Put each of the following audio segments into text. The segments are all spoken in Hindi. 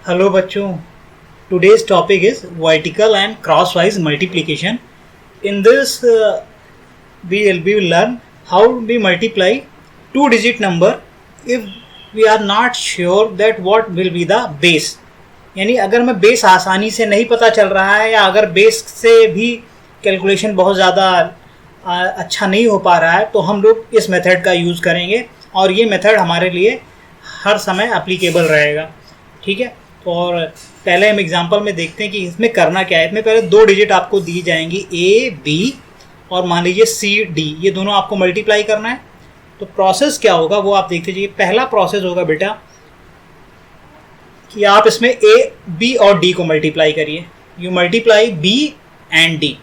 हेलो बच्चों, today's topic is vertical and crosswise multiplication. In this, we will learn how we multiply two-digit number if we are not sure that what will be the base. यानी अगर हमें बेस आसानी से नहीं पता चल रहा है या अगर बेस से भी कैलकुलेशन बहुत ज़्यादा अच्छा नहीं हो पा रहा है तो हम लोग इस मेथड का यूज़ करेंगे और ये मेथड हमारे लिए हर समय एप्लीकेबल रहेगा। ठीक है, और पहले हम एग्जांपल में देखते हैं कि इसमें करना क्या है। इसमें पहले दो डिजिट आपको दी जाएंगी ए बी और मान लीजिए सी डी, ये दोनों आपको मल्टीप्लाई करना है। तो प्रोसेस क्या होगा वो आप देखते जाइए। पहला प्रोसेस होगा बेटा कि आप इसमें ए बी और डी को मल्टीप्लाई करिए। You multiply B and D,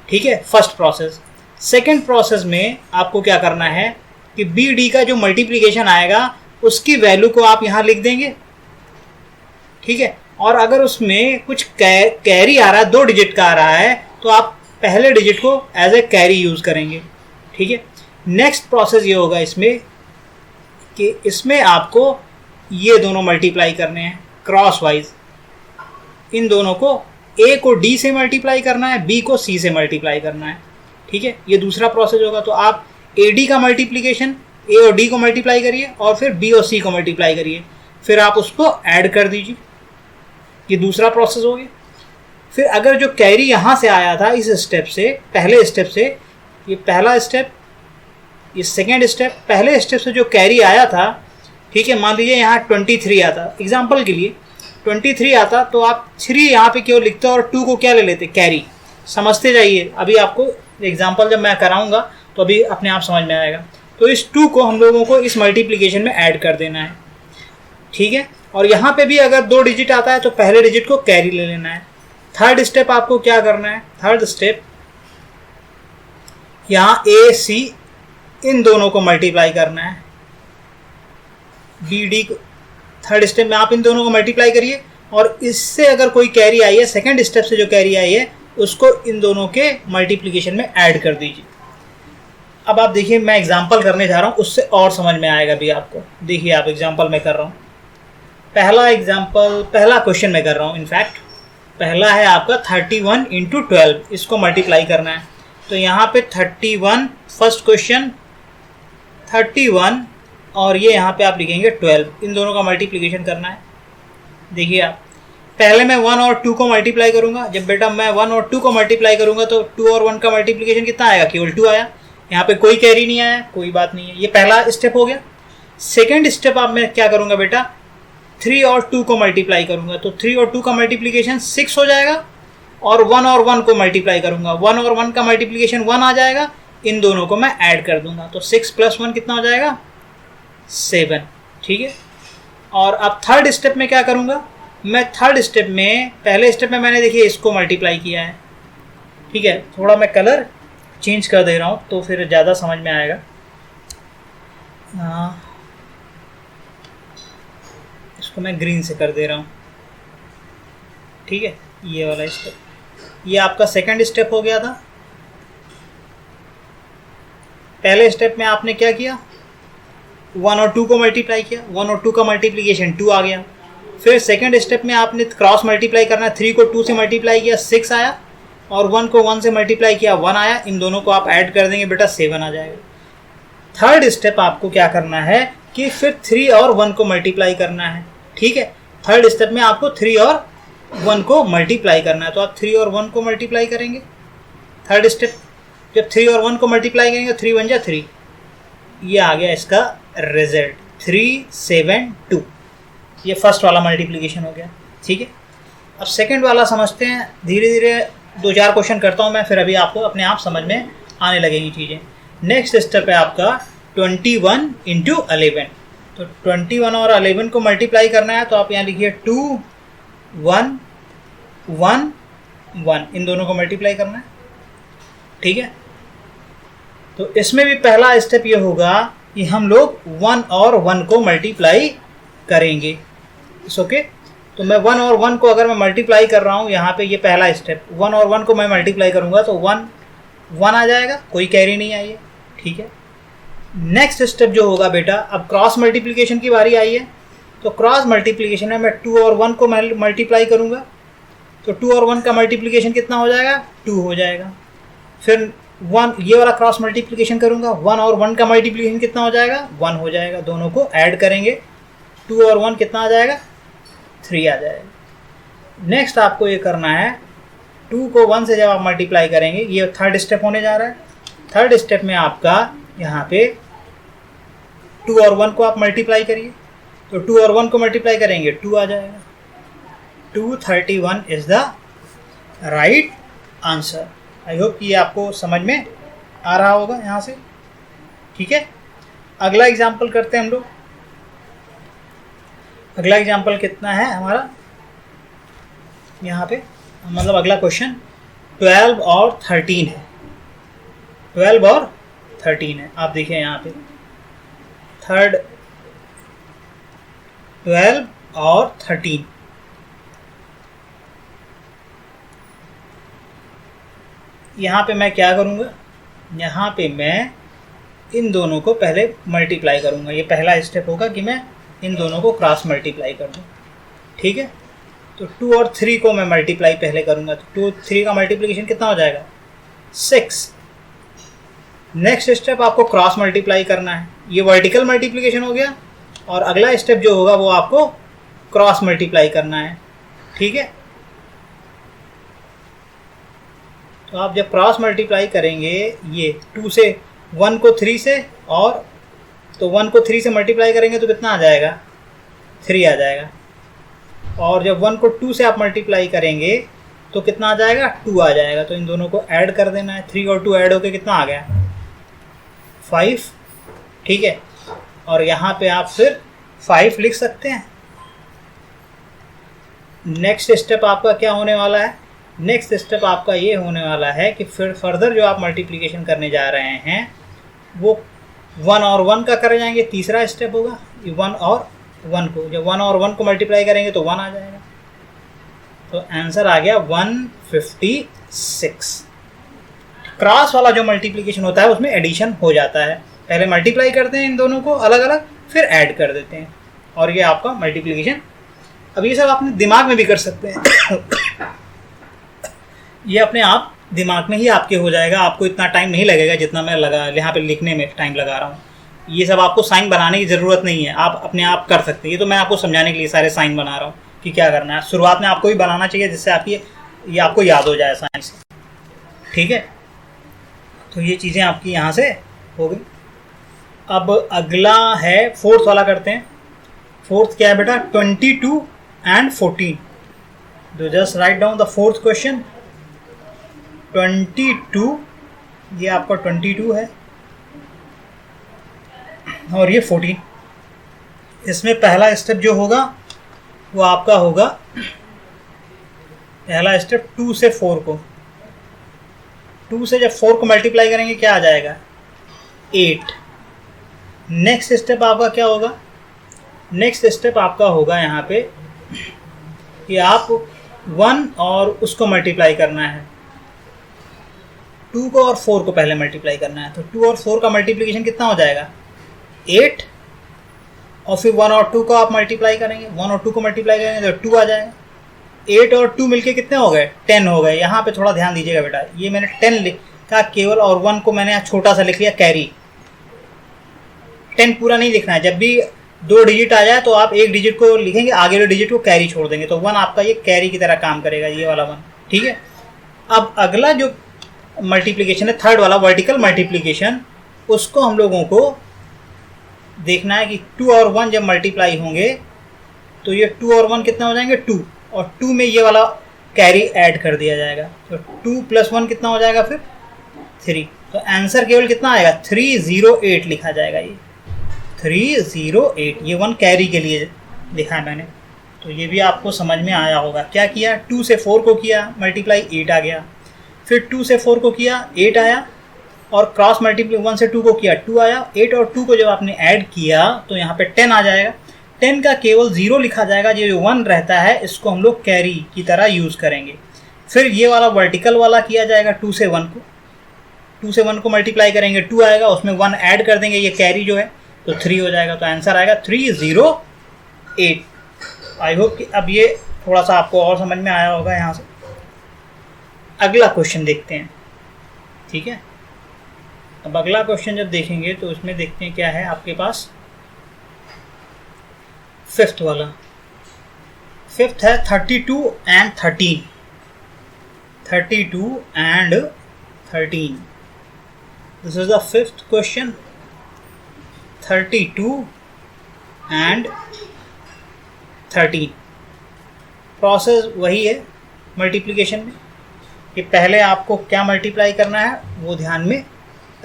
ठीक है, फर्स्ट प्रोसेस। सेकेंड प्रोसेस में आपको क्या करना है कि बी डी का जो मल्टीप्लीकेशन आएगा उसकी वैल्यू को आप यहाँ लिख देंगे। ठीक है, और अगर उसमें कुछ कैरी आ रहा है, दो डिजिट का आ रहा है, तो आप पहले डिजिट को एज ए कैरी यूज़ करेंगे। ठीक है, नेक्स्ट प्रोसेस ये होगा इसमें कि इसमें आपको ये दोनों मल्टीप्लाई करने हैं क्रॉस वाइज। इन दोनों को ए को डी से मल्टीप्लाई करना है, बी को सी से मल्टीप्लाई करना है। ठीक है, ये दूसरा प्रोसेस होगा। तो आप ए डी का मल्टीप्लीकेशन ए और डी को मल्टीप्लाई करिए और फिर बी और सी को मल्टीप्लाई करिए, फिर आप उसको ऐड कर दीजिए। ये दूसरा प्रोसेस हो गया। फिर अगर जो कैरी यहाँ से आया था इस स्टेप से, पहले स्टेप से, ये पहला स्टेप, ये सेकेंड स्टेप, पहले स्टेप से जो कैरी आया था, ठीक है, मान लीजिए यहाँ 23 आता, एग्जाम्पल के लिए 23 आता, तो आप 3 यहाँ पे क्यों लिखते और 2 को क्या ले लेते, कैरी। समझते जाइए, अभी आपको एग्जाम्पल जब मैं कराऊंगा तो अभी अपने आप समझ में आएगा। तो इस 2 को हम लोगों को इस मल्टीप्लीकेशन में ऐड कर देना है। ठीक है, और यहाँ पे भी अगर दो डिजिट आता है तो पहले डिजिट को कैरी ले लेना है। थर्ड स्टेप आपको क्या करना है, थर्ड स्टेप यहाँ ए सी इन दोनों को मल्टीप्लाई करना है, बी डी को। थर्ड स्टेप में आप इन दोनों को मल्टीप्लाई करिए और इससे अगर कोई कैरी आई है, सेकंड स्टेप से जो कैरी आई है उसको इन दोनों के मल्टीप्लिकेशन में ऐड कर दीजिए। अब आप देखिए, मैं एग्जाम्पल करने जा रहा हूँ, उससे और समझ में आएगा भी आपको। देखिए आप, एग्जाम्पल मैं कर रहा हूँ। पहला एग्जाम्पल, पहला क्वेश्चन मैं कर रहा हूँ। इनफैक्ट पहला है आपका 31 × 12, इसको मल्टीप्लाई करना है। तो यहाँ पे 31, फर्स्ट क्वेश्चन 31 और ये यहाँ पे आप लिखेंगे 12, इन दोनों का मल्टीप्लिकेशन करना है। देखिए आप, पहले मैं 1 और 2 को मल्टीप्लाई करूँगा। जब बेटा मैं 1 और 2 को मल्टीप्लाई करूँगा तो 2 और 1 का मल्टीप्लिकेशन कितना आएगा, केवल 2 आया। यहाँ पे कोई कैरी नहीं आया, कोई बात नहीं है। ये पहला स्टेप हो गया। सेकेंड स्टेप आप मैं क्या करूँगा बेटा, 3 और 2 को मल्टीप्लाई करूंगा। तो 3 और 2 का मल्टीप्लिकेशन 6 हो जाएगा और 1 को मल्टीप्लाई करूंगा। 1 और 1 का मल्टीप्लिकेशन 1 आ जाएगा, इन दोनों को मैं ऐड कर दूंगा। तो 6 + 1 कितना हो जाएगा, 7। ठीक है, और अब थर्ड स्टेप में क्या करूंगा, मैं थर्ड स्टेप में, पहले स्टेप में मैंने देखिए इसको मल्टीप्लाई किया है। ठीक है, थोड़ा मैं कलर चेंज कर दे रहा हूँ तो फिर ज़्यादा समझ में आएगा। इसको मैं ग्रीन से कर दे रहा हूँ। ठीक है, ये वाला स्टेप, ये आपका सेकंड स्टेप हो गया था। पहले स्टेप में आपने क्या किया, 1 और 2 को मल्टीप्लाई किया, 1 और 2 का मल्टीप्लिकेशन 2 आ गया। फिर सेकंड स्टेप में आपने क्रॉस मल्टीप्लाई करना है, 3 को 2 से मल्टीप्लाई किया, 6 आया, और 1 को 1 से मल्टीप्लाई किया, 1 आया। इन दोनों को आप ऐड कर देंगे बेटा, 7 आ जाएगा। थर्ड स्टेप आपको क्या करना है कि फिर 3 और 1 को मल्टीप्लाई करना है। ठीक है, थर्ड स्टेप में आपको 3 और 1 को मल्टीप्लाई करना है। तो आप 3 और 1 को मल्टीप्लाई करेंगे। थर्ड स्टेप, जब 3 और 1 को मल्टीप्लाई करेंगे 3 × 1 = 3, ये आ गया इसका रिजल्ट 3, 7, 2। ये फर्स्ट वाला मल्टीप्लिकेशन हो गया। ठीक है, अब सेकंड वाला समझते हैं। धीरे धीरे 2-4 क्वेश्चन करता हूँ मैं, फिर अभी आपको अपने आप समझ में आने लगेंगी चीज़ें। नेक्स्ट स्टेप है आपका 21 × 11। तो 21 और 11 को मल्टीप्लाई करना है। तो आप यहाँ लिखिए 2, 1, 1, 1, इन दोनों को मल्टीप्लाई करना है। ठीक है, तो इसमें भी पहला स्टेप ये होगा कि हम लोग 1 और 1 को मल्टीप्लाई करेंगे। It's okay. तो मैं 1 और 1 को अगर मैं मल्टीप्लाई कर रहा हूँ, यहाँ पे ये पहला स्टेप, 1 और 1 को मैं मल्टीप्लाई करूँगा तो 1 आ जाएगा, कोई कैरी नहीं आई है। ठीक है, नेक्स्ट स्टेप जो होगा बेटा, अब क्रॉस मल्टीप्लिकेशन की बारी आई है। तो क्रॉस मल्टीप्लिकेशन में मैं 2 और 1 को मल्टीप्लाई करूँगा, तो 2 और 1 का मल्टीप्लिकेशन कितना हो जाएगा, 2 हो जाएगा। फिर 1 ये वाला क्रॉस मल्टीप्लिकेशन करूँगा, 1 और 1 का मल्टीप्लिकेशन कितना हो जाएगा, 1 हो जाएगा। दोनों को ऐड करेंगे, 2 और 1 कितना आ जाएगा, 3 आ जाएगा। नेक्स्ट आपको ये करना है, 2 को 1 से जब आप मल्टीप्लाई करेंगे, ये थर्ड स्टेप होने जा रहा है। थर्ड स्टेप में आपका यहाँ पे 2 और 1 को आप मल्टीप्लाई करिए, तो 2 और 1 को मल्टीप्लाई करेंगे 2 आ जाएगा। 231 is the right answer. I hope कि ये आपको समझ में आ रहा होगा यहाँ से, ठीक है। अगला एग्जाम्पल करते हैं हम लोग। अगला एग्जाम्पल कितना है हमारा यहाँ पे, मतलब अगला क्वेश्चन 12 और 13 है। 12 और 13 है, आप देखिए यहाँ पे 12 और 13। यहाँ पे मैं क्या करूँगा, यहाँ पे मैं इन दोनों को पहले मल्टीप्लाई करूँगा। ये पहला स्टेप होगा कि मैं इन दोनों को क्रॉस मल्टीप्लाई कर दूँ, ठीक है। तो 2 और 3 को मैं मल्टीप्लाई पहले करूँगा, तो 2 3 का मल्टीप्लिकेशन कितना हो जाएगा, 6। नेक्स्ट स्टेप आपको क्रॉस मल्टीप्लाई करना है, ये वर्टिकल मल्टीप्लिकेशन हो गया, और अगला स्टेप जो होगा वो आपको क्रॉस मल्टीप्लाई करना है, ठीक है। तो आप जब क्रॉस मल्टीप्लाई करेंगे, ये 2 से 1 को 3 से, और तो 1 को 3 से मल्टीप्लाई करेंगे तो कितना आ जाएगा, 3 आ जाएगा। और जब 1 को 2 से आप मल्टीप्लाई करेंगे तो कितना आ जाएगा, 2 आ जाएगा। तो इन दोनों को ऐड कर देना है, 3 और 2 ऐड होके कितना आ गया, 5, ठीक है। और यहाँ पे आप फिर 5 लिख सकते हैं। नेक्स्ट स्टेप आपका क्या होने वाला है, नेक्स्ट स्टेप आपका ये होने वाला है कि फिर फर्दर जो आप मल्टीप्लिकेशन करने जा रहे हैं वो 1 और 1 का कर जाएंगे, तीसरा स्टेप होगा। 1 और 1 को, जब 1 और 1 को मल्टीप्लाई करेंगे तो 1 आ जाएगा। तो आंसर आ गया 156। क्रॉस वाला जो मल्टीप्लिकेशन होता है उसमें एडिशन हो जाता है, पहले मल्टीप्लाई करते हैं इन दोनों को अलग अलग, फिर ऐड कर देते हैं, और ये आपका मल्टीप्लिकेशन। अब ये सब अपने दिमाग में भी कर सकते हैं ये अपने आप दिमाग में ही आपके हो जाएगा, आपको इतना टाइम नहीं लगेगा जितना मैं यहाँ पे लिखने में टाइम लगा रहा हूँ। ये सब आपको साइन बनाने की ज़रूरत नहीं है, आप अपने आप कर सकते हैं। ये तो मैं आपको समझाने के लिए सारे साइन बना रहा हूँ कि क्या करना है। शुरुआत में आपको भी बनाना चाहिए जिससे आप ये आपको याद हो जाए साइन से, ठीक है। तो ये चीज़ें आपकी यहाँ से हो गई। अब अगला है फोर्थ वाला करते हैं। फोर्थ क्या है बेटा, 22 and 14। तो just write down the fourth question. 22, ये आपका 22 है और ये 14। इसमें पहला स्टेप जो होगा वो आपका होगा, पहला स्टेप 2 से 4 को, 2 से जब 4 को मल्टीप्लाई करेंगे क्या आ जाएगा, 8। नेक्स्ट स्टेप आपका क्या होगा, नेक्स्ट स्टेप आपका होगा यहाँ पे कि आप 1 और उसको मल्टीप्लाई करना है, 2 को और 4 को पहले मल्टीप्लाई करना है। तो 2 और 4 का मल्टीप्लिकेशन कितना हो जाएगा, 8, और फिर 1 और 2 को आप मल्टीप्लाई करेंगे, 1 और 2 को मल्टीप्लाई करेंगे तो 2 आ जाएगा। 8 और 2 मिलके कितने हो गए, 10 हो गए। यहाँ पे थोड़ा ध्यान दीजिएगा बेटा, ये मैंने 10 लिखा केवल, और 1 को मैंने छोटा सा लिख लिया कैरी। 10 पूरा नहीं लिखना है, जब भी 2 डिजिट आ जाए तो आप 1 डिजिट को लिखेंगे, आगे वाले डिजिट को कैरी छोड़ देंगे, तो 1 आपका ये कैरी की तरह काम करेगा, ये वाला 1, ठीक है। अब अगला जो मल्टीप्लिकेशन है, थर्ड वाला वर्टिकल मल्टीप्लिकेशन, उसको हम लोगों को देखना है कि 2 और 1 जब मल्टीप्लाई होंगे तो ये 2 और 1 कितना हो जाएंगे, 2, और 2 में ये वाला कैरी ऐड कर दिया जाएगा, तो 2 + 1 कितना हो जाएगा फिर 3। तो आंसर केवल कितना आएगा, 308 लिखा जाएगा। ये 308, ये 1 कैरी के लिए लिखा है मैंने। तो ये भी आपको समझ में आया होगा। क्या किया, 2 से 4 को किया मल्टीप्लाई, 8 आ गया, फिर 2 से 4 को किया, 8 आया, और क्रॉस मल्टीप्लाई 1 से 2 को किया, 2 आया। 8 और 2 को जब आपने ऐड किया तो यहाँ पे 10 आ जाएगा। 10 का केवल 0 लिखा जाएगा, ये जो 1 रहता है इसको हम लोग कैरी की तरह यूज़ करेंगे। फिर ये वाला वर्टिकल वाला किया जाएगा, 2 से 1 को, 2 से 1 को मल्टीप्लाई करेंगे, 2 आएगा, उसमें 1 ऐड कर देंगे, ये कैरी जो है, तो 3 हो जाएगा। तो आंसर आएगा 308। 8। आई होप कि अब ये थोड़ा सा आपको और समझ में आया होगा। यहाँ से अगला क्वेश्चन देखते हैं, ठीक है। अब अगला क्वेश्चन जब देखेंगे तो उसमें देखते हैं क्या है आपके पास। फिफ्थ वाला, फिफ्थ है 32 and 13। 32 and 13, this is the fifth question. 32 and 13, process वही है मल्टीप्लिकेशन में कि पहले आपको क्या मल्टीप्लाई करना है वो ध्यान में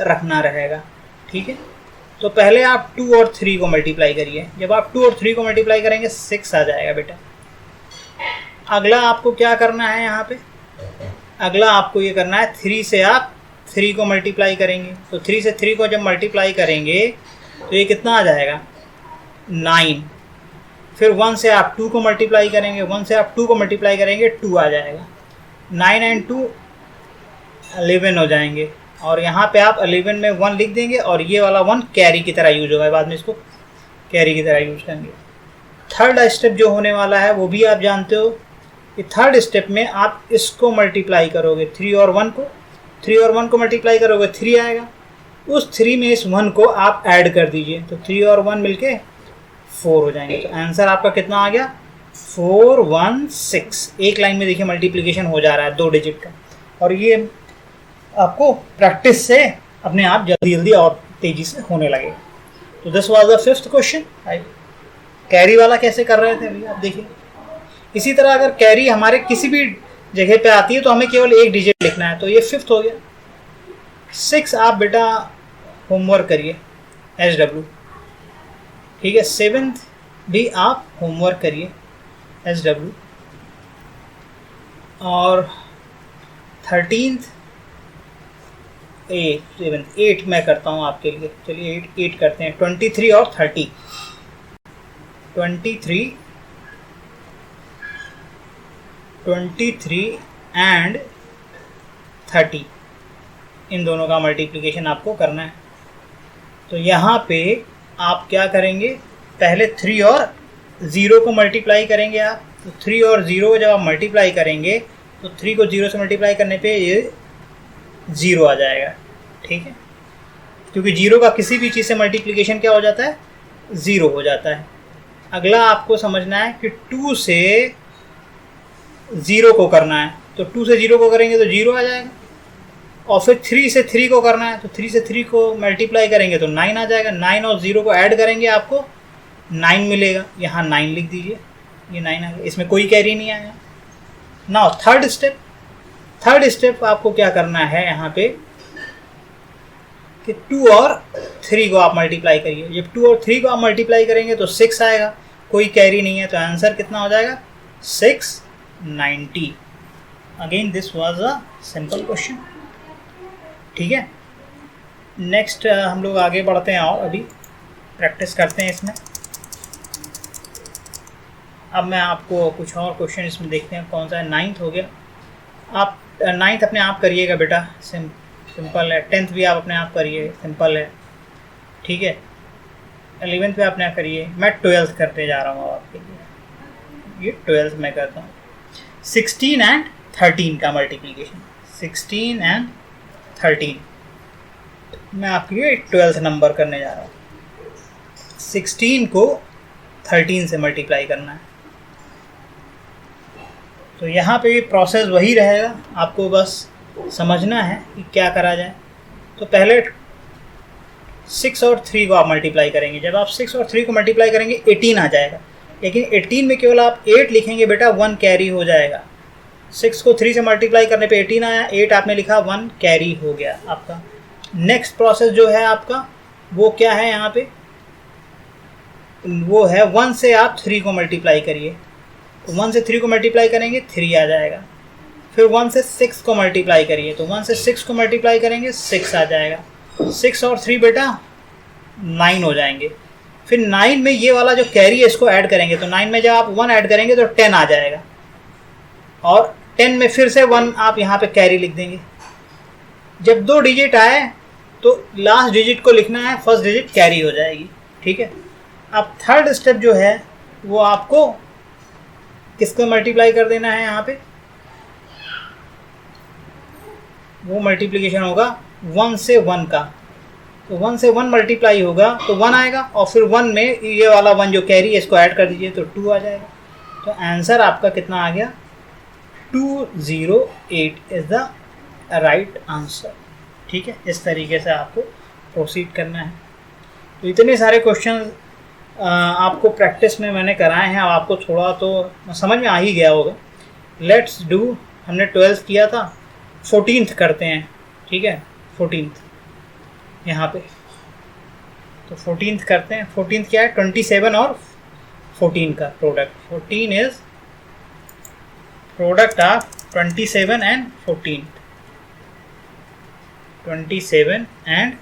रखना रहेगा, ठीक है। तो पहले आप 2 और 3 को मल्टीप्लाई करिए। जब आप 2 और 3 को मल्टीप्लाई करेंगे 6 आ जाएगा बेटा। अगला आपको क्या करना है यहाँ पे, अगला आपको ये करना है 3 से आप 3 को मल्टीप्लाई करेंगे। तो 3 से 3 को जब मल्टीप्लाई करेंगे तो ये कितना आ जाएगा, 9। फिर 1 से आप 2 को मल्टीप्लाई करेंगे, 1 से आप 2 को मल्टीप्लाई करेंगे 2 आ जाएगा। 9 एंड 2 11 हो जाएंगे। और यहाँ पे आप 11 में 1 लिख देंगे और ये वाला 1 कैरी की तरह यूज होगा, बाद में इसको कैरी की तरह यूज करेंगे। थर्ड स्टेप जो होने वाला है वो भी आप जानते हो कि थर्ड स्टेप में आप इसको मल्टीप्लाई करोगे, 3 और 1 को। 3 और 1 को मल्टीप्लाई करोगे 3 आएगा। उस 3 में इस 1 को आप ऐड कर दीजिए तो 3 और 1 मिलके 4 हो जाएंगे। तो आंसर आपका कितना आ गया, 416। एक लाइन में देखिए मल्टीप्लिकेशन हो जा रहा है 2 डिजिट का। और ये आपको प्रैक्टिस से अपने आप जल्दी जल्दी और तेजी से होने लगेगा। तो this was the fifth question. Carry वाला कैसे कर रहे थे अभी आप देखिए। इसी तरह अगर कैरी हमारे किसी भी जगह पे आती है तो हमें केवल एक डिजिट लिखना है। तो ये फिफ्थ हो गया। 6 आप बेटा होमवर्क करिए SW, ठीक है। 7th भी आप होमवर्क करिए SW। और 13th 8 मैं करता हूँ आपके लिए। चलिए 8 करते हैं। 23 और 30, 23 एंड 30, इन दोनों का मल्टीप्लिकेशन आपको करना है। तो यहाँ पे आप क्या करेंगे, पहले 3 और 0 को मल्टीप्लाई करेंगे आप। तो 3 और 0 को जब आप मल्टीप्लाई करेंगे तो 3 को 0 से मल्टीप्लाई करने पे ये 0 आ जाएगा, ठीक है। क्योंकि 0 का किसी भी चीज़ से मल्टीप्लिकेशन क्या हो जाता है, 0 हो जाता है। अगला आपको समझना है कि 2 से 0 को करना है। तो 2 से 0 को करेंगे तो 0 आ जाएगा। और फिर 3 से 3 को करना है तो 3 से 3 को मल्टीप्लाई करेंगे तो 9 आ जाएगा। 9 और 0 को ऐड करेंगे आपको 9 मिलेगा। यहाँ 9 लिख दीजिए, ये 9 आ गया। इसमें कोई कैरी नहीं आया। नाउ थर्ड स्टेप आपको क्या करना है यहाँ पे कि 2 और 3 को आप मल्टीप्लाई करिए। जब 2 और 3 को आप मल्टीप्लाई करेंगे तो 6 आएगा, कोई कैरी नहीं है। तो आंसर कितना हो जाएगा, 690। Again this was a simple question, ठीक है। नेक्स्ट हम लोग आगे बढ़ते हैं और अभी प्रैक्टिस करते हैं इसमें। अब मैं आपको कुछ और क्वेश्चन इसमें देखते हैं कौन सा है। 9th हो गया। आप 9th अपने आप करिएगा बेटा, सिंपल है। 10th भी आप अपने आप करिए, सिंपल है, ठीक है। 11th भी अपने आप करिए। मैं 12th करते जा रहा हूँ आपके लिए। ये 12th मैं करता हूँ। 16 एंड 13 का मल्टीप्लिकेशन, 16 एंड 13 मैं आपके लिए 12th नंबर करने जा रहा हूँ। 16 को 13 से मल्टीप्लाई करना है। तो यहाँ पे भी प्रोसेस वही रहेगा, आपको बस समझना है कि क्या करा जाए। तो पहले 6 और 3 को आप मल्टीप्लाई करेंगे। जब आप 6 और 3 को मल्टीप्लाई करेंगे 18 आ जाएगा। लेकिन 18 में केवल आप 8 लिखेंगे बेटा, 1 कैरी हो जाएगा। 6 को 3 से मल्टीप्लाई करने पे 18 आया, 8 आपने लिखा, 1 कैरी हो गया आपका। नेक्स्ट प्रोसेस जो है आपका वो क्या है यहाँ पे, वो है 1 से आप 3 को मल्टीप्लाई करिए। तो 1 से 3 को मल्टीप्लाई करेंगे 3 आ जाएगा। फिर 1 से 6 को मल्टीप्लाई करिए। तो 1 से 6 को मल्टीप्लाई करेंगे 6 आ जाएगा। 6 और 3 बेटा 9 हो जाएंगे। फिर 9 में ये वाला जो कैरी है इसको ऐड करेंगे। तो 9 में जब आप 1 ऐड करेंगे तो 10 आ जाएगा। और 10 में फिर से 1 आप यहाँ पे कैरी लिख देंगे। जब 2 डिजिट आए तो लास्ट डिजिट को लिखना है, फर्स्ट डिजिट कैरी हो जाएगी, ठीक है। अब थर्ड स्टेप जो है वो आपको किसको मल्टीप्लाई कर देना है यहाँ पे, वो मल्टीप्लिकेशन होगा 1 से 1 का। तो 1 से 1 मल्टीप्लाई होगा तो 1 आएगा, और फिर 1 में ये वाला 1 जो कैरी है इसको ऐड कर दीजिए तो 2 आ जाएगा। तो आंसर आपका कितना आ गया, 208 इज़ द राइट आंसर। ठीक है, इस तरीके से आपको प्रोसीड करना है। तो इतने सारे क्वेश्चन आपको प्रैक्टिस में मैंने कराए हैं, अब आपको थोड़ा तो समझ में आ ही गया होगा। लेट्स डू, हमने 12th किया था, 14th करते हैं। ठीक है, 14th यहाँ पे, तो 14th करते हैं। 14th क्या है, 27 और 14 का product. 14 is product of 27 and 14, 27 and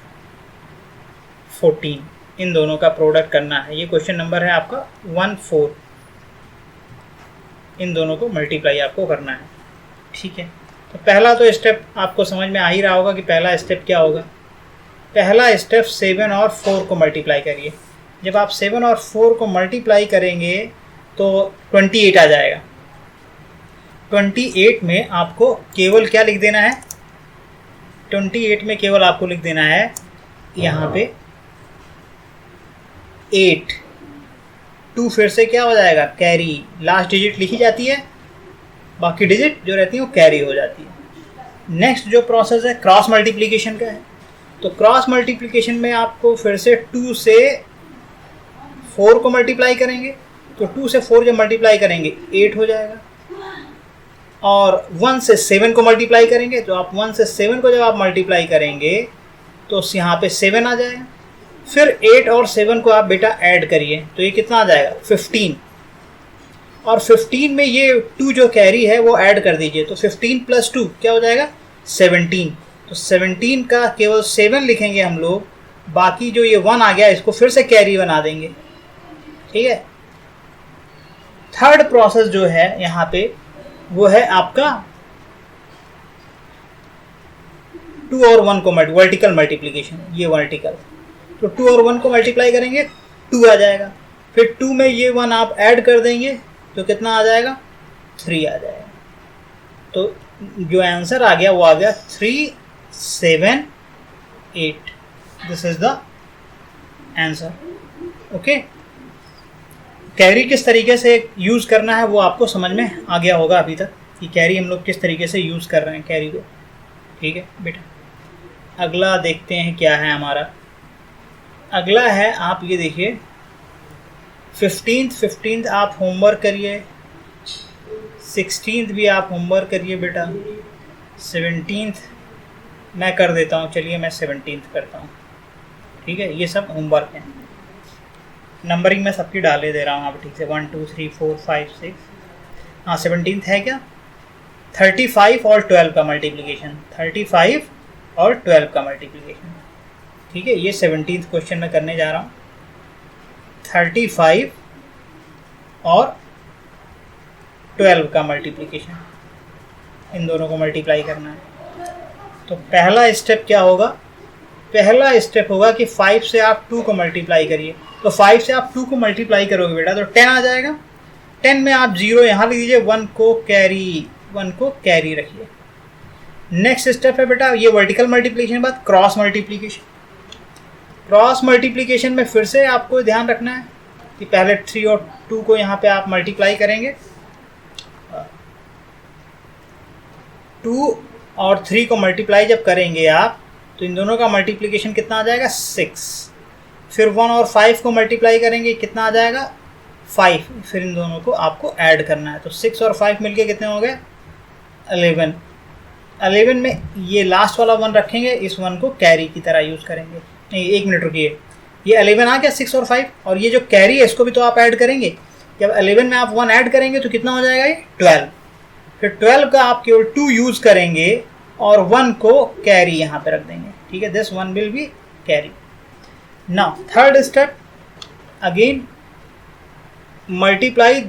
14 इन दोनों का प्रोडक्ट करना है। ये क्वेश्चन नंबर है आपका 14, इन दोनों को मल्टीप्लाई आपको करना है। ठीक है, तो पहला तो स्टेप आपको समझ में आ ही रहा होगा कि पहला स्टेप क्या होगा। पहला स्टेप 7 और 4 को मल्टीप्लाई करिए। जब आप 7 और 4 को मल्टीप्लाई करेंगे तो 28 आ जाएगा। 28 में आपको केवल क्या लिख देना है, 28 में केवल आपको लिख देना है यहाँ पे 8। 2 फिर से क्या हो जाएगा, कैरी। लास्ट डिजिट लिखी जाती है, बाकी डिजिट जो रहती है वो कैरी हो जाती है। नेक्स्ट जो प्रोसेस है क्रॉस मल्टीप्लिकेशन का है। तो क्रॉस मल्टीप्लिकेशन में आपको फिर से 2 से 4 को मल्टीप्लाई करेंगे, तो 2 से 4 जब मल्टीप्लाई करेंगे 8 हो जाएगा। और 1 से 7 को मल्टीप्लाई करेंगे, तो आप 1 से 7 को जब आप मल्टीप्लाई करेंगे तो यहाँ पे 7 आ जाएगा। फिर 8 और 7 को आप बेटा ऐड करिए, तो ये कितना आ जाएगा, 15। और 15 में ये 2 जो कैरी है वो ऐड कर दीजिए, तो 15 + 2 क्या हो जाएगा, 17। तो 17 का केवल 7 लिखेंगे हम लोग, बाकी जो ये 1 आ गया इसको फिर से कैरी बना देंगे। ठीक है, थर्ड प्रोसेस जो है यहाँ पे वो है आपका 2 और 1 को वर्टिकल मल्टीप्लिकेशन। ये वर्टिकल, तो 2 और 1 को मल्टीप्लाई करेंगे 2 आ जाएगा। फिर 2 में ये 1 आप ऐड कर देंगे तो कितना आ जाएगा, 3 आ जाएगा। तो जो आंसर आ गया वो आ गया 378। This is the answer. Okay, carry किस तरीके से यूज़ करना है वो आपको समझ में आ गया होगा अभी तक, कि कैरी हम लोग किस तरीके से यूज़ कर रहे हैं कैरी को। ठीक है बेटा, अगला देखते हैं क्या है हमारा। अगला है, आप ये देखिए 15th आप होमवर्क करिए, 16th भी आप होमवर्क करिए बेटा, 17th मैं कर देता हूँ। चलिए मैं 17th करता हूँ। ठीक है, ये सब होमवर्क है। नंबरिंग में सबकी डाले दे रहा हूँ आप ठीक से, 1 2 3 4 5 6। हाँ 17th है क्या, 35 और 12 का मल्टीप्लिकेशन, 35 और 12 का मल्टीप्लिकेशन। ठीक है, ये 17th क्वेश्चन में करने जा रहा हूँ। 35 और 12 का मल्टीप्लिकेशन, इन दोनों को मल्टीप्लाई करना है। तो पहला स्टेप क्या होगा, पहला स्टेप होगा कि 5 से आप 2 को मल्टीप्लाई करिए। तो 5 से आप 2 को मल्टीप्लाई करोगे बेटा तो 10 आ जाएगा। 10 में आप 0 यहाँ लिख दीजिए, 1 को कैरी रखिए। नेक्स्ट स्टेप है बेटा ये वर्टिकल मल्टीप्लिकेशन के बाद क्रॉस मल्टीप्लिकेशन। क्रॉस मल्टीप्लिकेशन में फिर से आपको ध्यान रखना है कि पहले 3 और 2 को यहाँ पे आप मल्टीप्लाई करेंगे, 2 और 3 को मल्टीप्लाई जब करेंगे आप तो इन दोनों का मल्टीप्लिकेशन कितना आ जाएगा, 6। फिर 1 और 5 को मल्टीप्लाई करेंगे, कितना आ जाएगा, 5। फिर इन दोनों को आपको ऐड करना है, तो 6 और 5 मिलके कितने हो गए, 11। 11 में ये लास्ट वाला 1 रखेंगे, इस 1 को कैरी की तरह यूज़ करेंगे। नहीं 1 मिनट रुकिए, ये 11 आ गया 6 और 5, और ये जो कैरी है इसको भी तो आप ऐड करेंगे। जब 11 में आप 1 ऐड करेंगे तो कितना हो जाएगा, ये 12। फिर 12 का आप केवल 2 यूज़ करेंगे और 1 को कैरी यहाँ पे रख देंगे। ठीक है, this 1 will be carry. Now third step, again multiply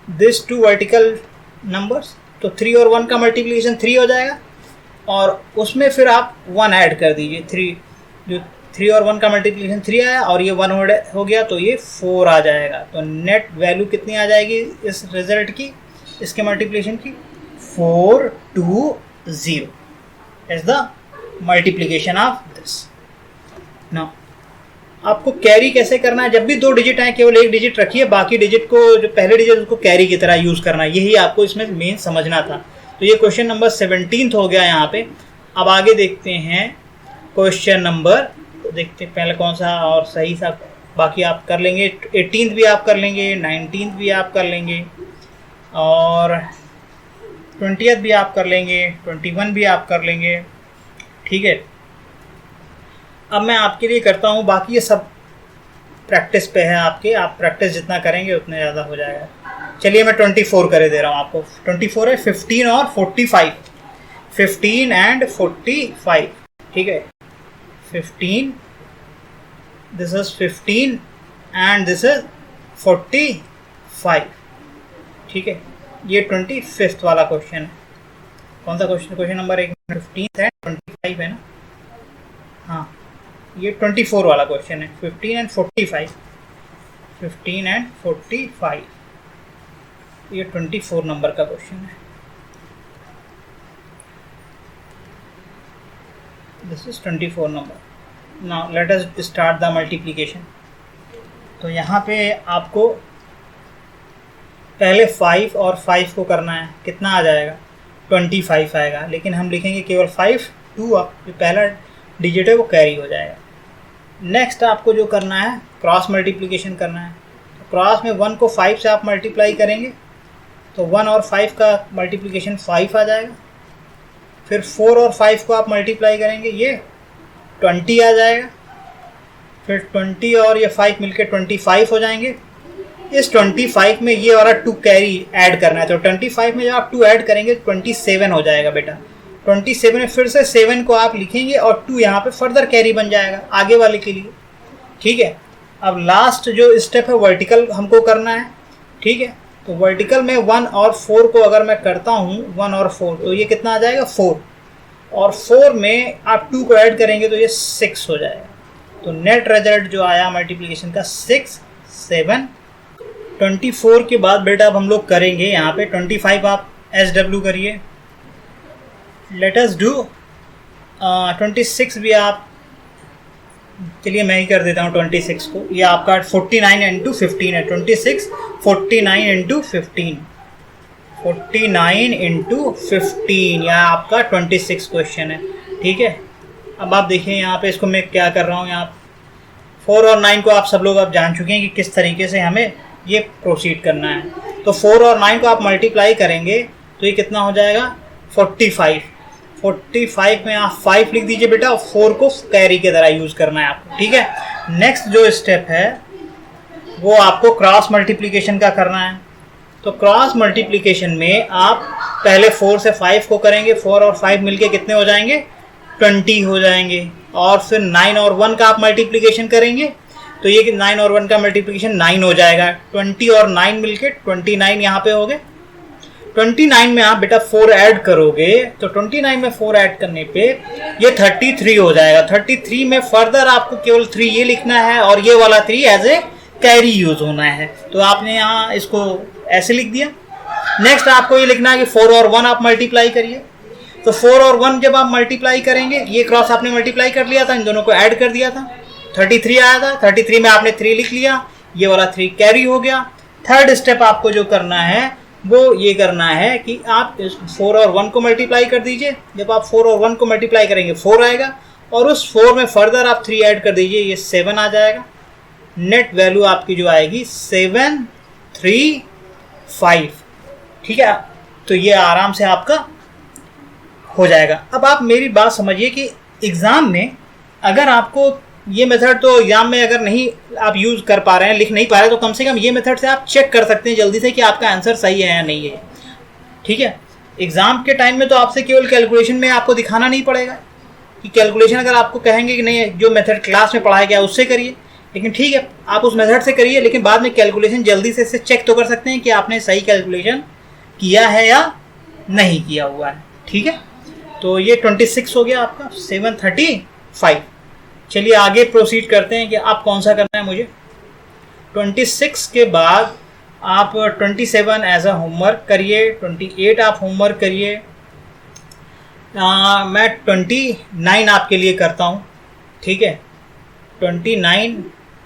this 2 vertical numbers. तो 3 और 1 का मल्टीप्लिकेशन 3 हो जाएगा, और उसमें फिर आप 1 ऐड कर दीजिए। 3 जो 3 और 1 का मल्टीप्लिकेशन 3 आया और ये 1 हो गया तो ये 4 आ जाएगा। तो नेट वैल्यू कितनी आ जाएगी इस रिजल्ट की, इसके मल्टीप्लिकेशन की? 4 2 0 is the multiplication of this. Now आपको कैरी कैसे करना है? जब भी 2 डिजिट आए केवल 1 डिजिट रखिए, बाकी डिजिट को जो पहले डिजिट उसको कैरी की तरह यूज करना है। यही आपको इसमें मेन समझना था। तो ये क्वेश्चन नंबर 17 हो गया यहाँ पे। अब आगे देखते हैं क्वेश्चन नंबर, देखते हैं पहले कौन सा और सही सा, बाकी आप कर लेंगे। 18th भी आप कर लेंगे, 19th भी आप कर लेंगे और 20th भी आप कर लेंगे, 21 भी आप कर लेंगे। ठीक है, अब मैं आपके लिए करता हूँ, बाकी ये सब प्रैक्टिस पे है आपके, आप प्रैक्टिस जितना करेंगे उतना ज़्यादा हो जाएगा। चलिए मैं 24 करे दे रहा हूँ आपको। 24 है 15 और 45, 15 एंड 45। ठीक है, 15, this is 15 and this is 45। ठीक है, ये 25th वाला क्वेश्चन है। कौन सा क्वेश्चन? क्वेश्चन नंबर 1 15 एंड 25 है ना? हाँ, ये 24 वाला क्वेश्चन है। 15 एंड 45, 15 एंड 45, ये 24 नंबर का क्वेश्चन है। This is 24 number. Now let us start the multiplication. तो यहाँ पे आपको पहले 5 और 5 को करना है। कितना आ जाएगा? 25 आएगा, लेकिन हम लिखेंगे केवल 5, 2 जो पहला डिजिट है वो कैरी हो जाएगा। नेक्स्ट आपको जो करना है क्रॉस मल्टीप्लिकेशन करना है। तो क्रॉस में 1 को 5 से आप मल्टीप्लाई करेंगे तो 1 और 5 का मल्टीप्लिकेशन 5 आ जाएगा। फिर 4 और 5 को आप मल्टीप्लाई करेंगे, ये 20 आ जाएगा। फिर 20 और ये 5 मिलके 25 हो जाएंगे। इस 25 में ये वाला 2 कैरी ऐड करना है। तो 25 में जब आप 2 ऐड करेंगे 27 हो जाएगा बेटा। 27 में फिर से 7 को आप लिखेंगे और 2 यहाँ पे फर्दर कैरी बन जाएगा आगे वाले के लिए। ठीक है, अब लास्ट जो स्टेप है वर्टिकल हमको करना है। ठीक है, तो वर्टिकल में 1 और 4 को अगर मैं करता हूँ, 1 और 4, तो ये कितना आ जाएगा? 4, और 4 में आप 2 को ऐड करेंगे तो ये 6 हो जाएगा। तो नेट रिजल्ट जो आया मल्टीप्लिकेशन का 6 7। 24 के बाद बेटा अब हम लोग करेंगे यहाँ पे 25 आप SW करिए। लेट अस डू 26 भी आप, चलिए मैं ही कर देता हूँ 26 को। ये आपका 49 इंटू 15 है। 26 49 इंटू 15, 49 इंटू 15, यह आपका 26 क्वेश्चन है। ठीक है, अब आप देखिए यहाँ पे इसको मैं क्या कर रहा हूँ। यहाँ 4 और 9 को आप सब लोग अब जान चुके हैं कि किस तरीके से हमें ये प्रोसीड करना है। तो 4 और 9 को आप मल्टीप्लाई करेंगे तो ये कितना हो जाएगा? 45। 45 में आप 5 लिख दीजिए बेटा, और 4 को कैरी की तरह यूज़ करना है आपको। ठीक है, नेक्स्ट जो स्टेप है वो आपको क्रॉस मल्टीप्लिकेशन का करना है। तो क्रॉस मल्टीप्लिकेशन में आप पहले 4 से 5 को करेंगे, 4 और 5 मिलके कितने हो जाएंगे? 20 हो जाएंगे। और फिर 9 और 1 का आप मल्टीप्लिकेशन करेंगे तो ये 9 और 1 का मल्टीप्लिकेशन 9 हो जाएगा। 20 और 9 मिलके 29 यहाँ पे हो गए। 29 में आप बेटा 4 ऐड करोगे तो 29 में 4 ऐड करने पे ये 33 हो जाएगा। 33 में फर्दर आपको केवल 3 ये लिखना है और ये वाला 3 एज ए कैरी यूज होना है। तो आपने यहाँ इसको ऐसे लिख दिया। नेक्स्ट आपको ये लिखना है कि 4 और 1 आप मल्टीप्लाई करिए। तो 4 और 1 जब आप मल्टीप्लाई करेंगे, ये क्रॉस आपने मल्टीप्लाई कर लिया था, इन दोनों को ऐड कर दिया था, 33 आया था। 33 में आपने 3 लिख लिया, ये वाला 3 कैरी हो गया। थर्ड स्टेप आपको जो करना है वो ये करना है कि आप 4 और 1 को मल्टीप्लाई कर दीजिए। जब आप 4 और 1 को मल्टीप्लाई करेंगे 4 आएगा, और उस 4 में फर्दर आप 3 ऐड कर दीजिए, ये 7 आ जाएगा। नेट वैल्यू आपकी जो आएगी 7 3 5। ठीक है, तो ये आराम से आपका हो जाएगा। अब आप मेरी बात समझिए कि एग्ज़ाम में अगर आपको ये मेथड, तो एग्जाम में अगर नहीं आप यूज़ कर पा रहे हैं, लिख नहीं पा रहे, तो कम से कम ये मेथड से आप चेक कर सकते हैं जल्दी से कि आपका आंसर सही है या नहीं है। ठीक है, एग्ज़ाम के टाइम में तो आपसे केवल कैलकुलेशन में आपको दिखाना नहीं पड़ेगा कि कैलकुलेशन अगर आपको कहेंगे कि नहीं जो मेथड क्लास में पढ़ाया गया उससे करिए, लेकिन ठीक है आप उस मेथड से करिए, लेकिन बाद में कैलकुलेशन जल्दी से इससे चेक तो कर सकते हैं कि आपने सही कैलकुलेशन किया है या नहीं किया हुआ है। ठीक है, तो ये 26 हो गया आपका 735। चलिए आगे प्रोसीड करते हैं कि आप कौन सा करना है मुझे। 26 के बाद आप 27 एज अ होमवर्क करिए, 28 आप होमवर्क करिए। मैं 29 आपके लिए करता हूँ, ठीक है। 29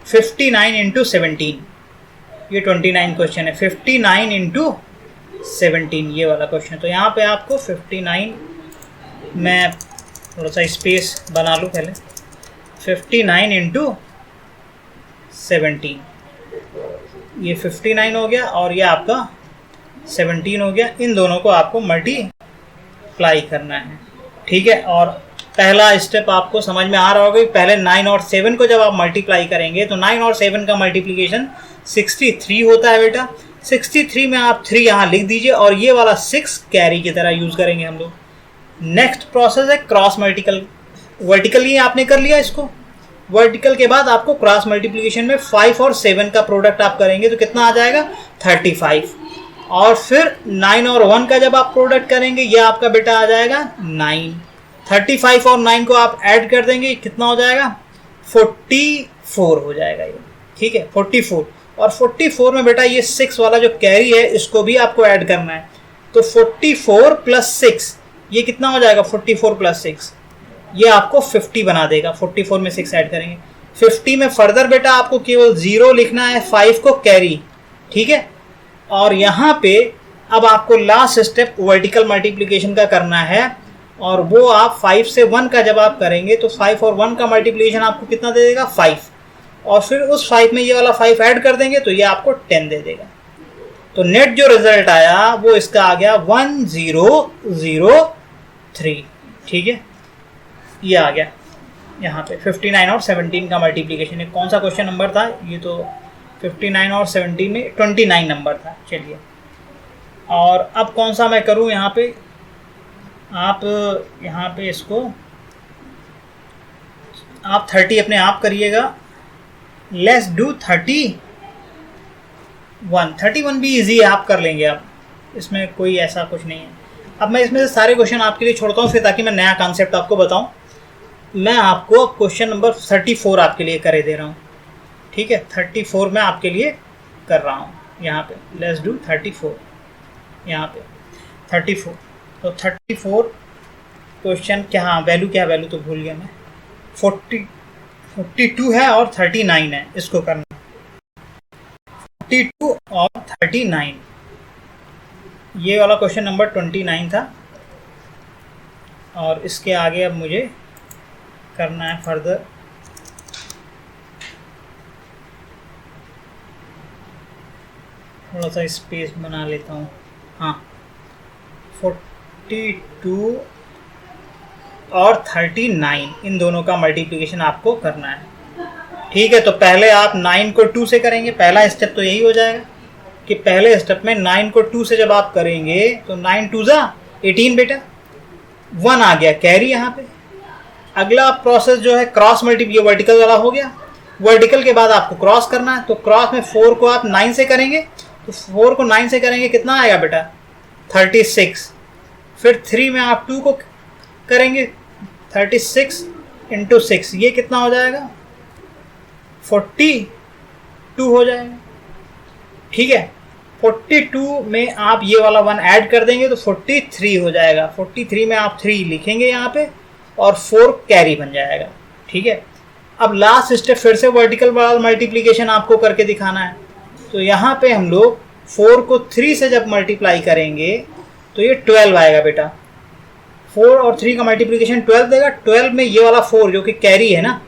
59 इंटू 17, ये 29 क्वेश्चन है। 59 इंटू 17 ये वाला क्वेश्चन। तो यहाँ पे आपको 59, मैं थोड़ा सा स्पेस बना लूँ पहले। 59 इंटू 17, ये 59 हो गया और ये आपका 17 हो गया। इन दोनों को आपको मल्टीप्लाई करना है, ठीक है। और पहला स्टेप आपको समझ में आ रहा होगा कि पहले 9 और 7 को जब आप मल्टीप्लाई करेंगे तो 9 और 7 का मल्टीप्लिकेशन 63 होता है बेटा। 63 में आप 3 यहाँ लिख दीजिए और ये वाला 6 कैरी की तरह यूज़ करेंगे हम लोग। नेक्स्ट प्रोसेस है क्रॉस मल्टीपल। वर्टिकली आपने कर लिया इसको, वर्टिकल के बाद आपको क्रॉस मल्टीप्लिकेशन में 5 और 7 का प्रोडक्ट आप करेंगे तो कितना आ जाएगा 35। और फिर 9 और 1 का जब आप प्रोडक्ट करेंगे ये आपका बेटा आ जाएगा 9। 35 और 9 को आप ऐड कर देंगे, कितना हो जाएगा 44 हो जाएगा ये, ठीक है 44। और 44 में बेटा ये 6 वाला जो कैरी है इसको भी आपको ऐड करना है। तो 44 प्लस 6 ये कितना हो जाएगा 44 प्लस 6 ये आपको 50 बना देगा। 44 में 6 ऐड करेंगे। 50 में फर्दर बेटा आपको केवल 0 लिखना है, 5 को कैरी, ठीक है। और यहाँ पे अब आपको लास्ट स्टेप वर्टिकल मल्टीप्लिकेशन का करना है और वो आप 5 से 1 का जब आप करेंगे तो 5 और 1 का मल्टीप्लिकेशन आपको कितना दे देगा 5। और फिर उस 5 में ये वाला 5 ऐड कर देंगे तो ये आपको 10 दे देगा। तो नेट जो रिजल्ट आया वो इसका आ गया 1003, ठीक है। ये आ गया यहाँ पे 59 और 17 का मल्टीप्लिकेशन है। कौन सा क्वेश्चन नंबर था ये? तो 59 और 17 में 29 नंबर था। चलिए और अब कौन सा मैं करूँ यहाँ पे, आप यहाँ पे इसको आप 30 अपने आप करिएगा। Let's do 31। 31 भी इजी है, आप कर लेंगे आप, इसमें कोई ऐसा कुछ नहीं है। अब मैं इसमें से सारे क्वेश्चन आपके लिए छोड़ता हूँ फिर ताकि मैं नया कॉन्सेप्ट आपको बताऊँ। मैं आपको क्वेश्चन नंबर 34 आपके लिए करे दे रहा हूँ, ठीक है। 34 मैं आपके लिए कर रहा हूँ यहाँ पे। लेट्स डू 34 यहाँ पे 34। तो 34 क्वेश्चन क्या वैल्यू, क्या वैल्यू तो भूल गया मैं। 42 है और 39 है, इसको करना 42 और 39। ये वाला क्वेश्चन नंबर 29 था और इसके आगे अब मुझे करना है फर्दर। थोड़ा सा स्पेस बना लेता हूँ। हाँ 42 और 39 इन दोनों का मल्टीप्लिकेशन आपको करना है, ठीक है। तो पहले आप 9 को 2 से करेंगे। पहला स्टेप तो यही हो जाएगा कि पहले स्टेप में 9 को 2 से जब आप करेंगे तो 9 2 जा 18 बेटा, 1 आ गया कैरी यहाँ पे। अगला प्रोसेस जो है क्रॉस मल्टीप्लिकेशन, ये वर्टिकल वाला हो गया। वर्टिकल के बाद आपको क्रॉस करना है। तो क्रॉस में 4 को आप 9 से करेंगे तो 4 को 9 से करेंगे कितना आएगा बेटा 36। फिर 3 में आप 2 को करेंगे 36 इंटू 6 ये कितना हो जाएगा 42 हो जाएगा, ठीक है। 42 में आप ये वाला 1 ऐड कर देंगे तो 43 हो जाएगा। 43 में आप 3 लिखेंगे यहाँ पे और 4 कैरी बन जाएगा, ठीक है। अब लास्ट स्टेप फिर से वर्टिकल वाला मल्टीप्लिकेशन आपको करके दिखाना है। तो यहाँ पे हम लोग 4 को 3 से जब मल्टीप्लाई करेंगे तो ये 12 आएगा बेटा। 4 और 3 का मल्टीप्लिकेशन 12 देगा। 12 में ये वाला 4 जो कि कैरी है ना,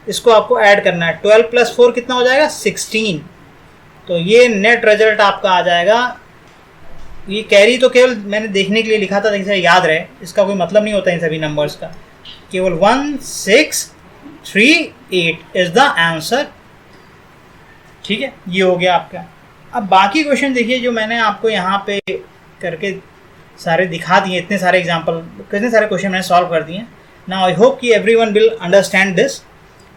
इसको आपको ऐड करना है। 12 प्लस 4 कितना हो जाएगा 16। तो ये नेट रिजल्ट आपका आ जाएगा। ये कैरी तो केवल मैंने देखने के लिए लिखा था ताकि याद रहे, इसका कोई मतलब नहीं होता इन सभी नंबर्स का। केवल 1638 इज द आंसर, ठीक है। ये हो गया आपका। अब बाकी क्वेश्चन देखिए जो मैंने आपको यहाँ पे करके सारे दिखा दिए। इतने सारे एग्जाम्पल, कितने सारे क्वेश्चन मैंने सॉल्व कर दिए। नाउ आई होप कि एवरीवन विल अंडरस्टैंड दिस।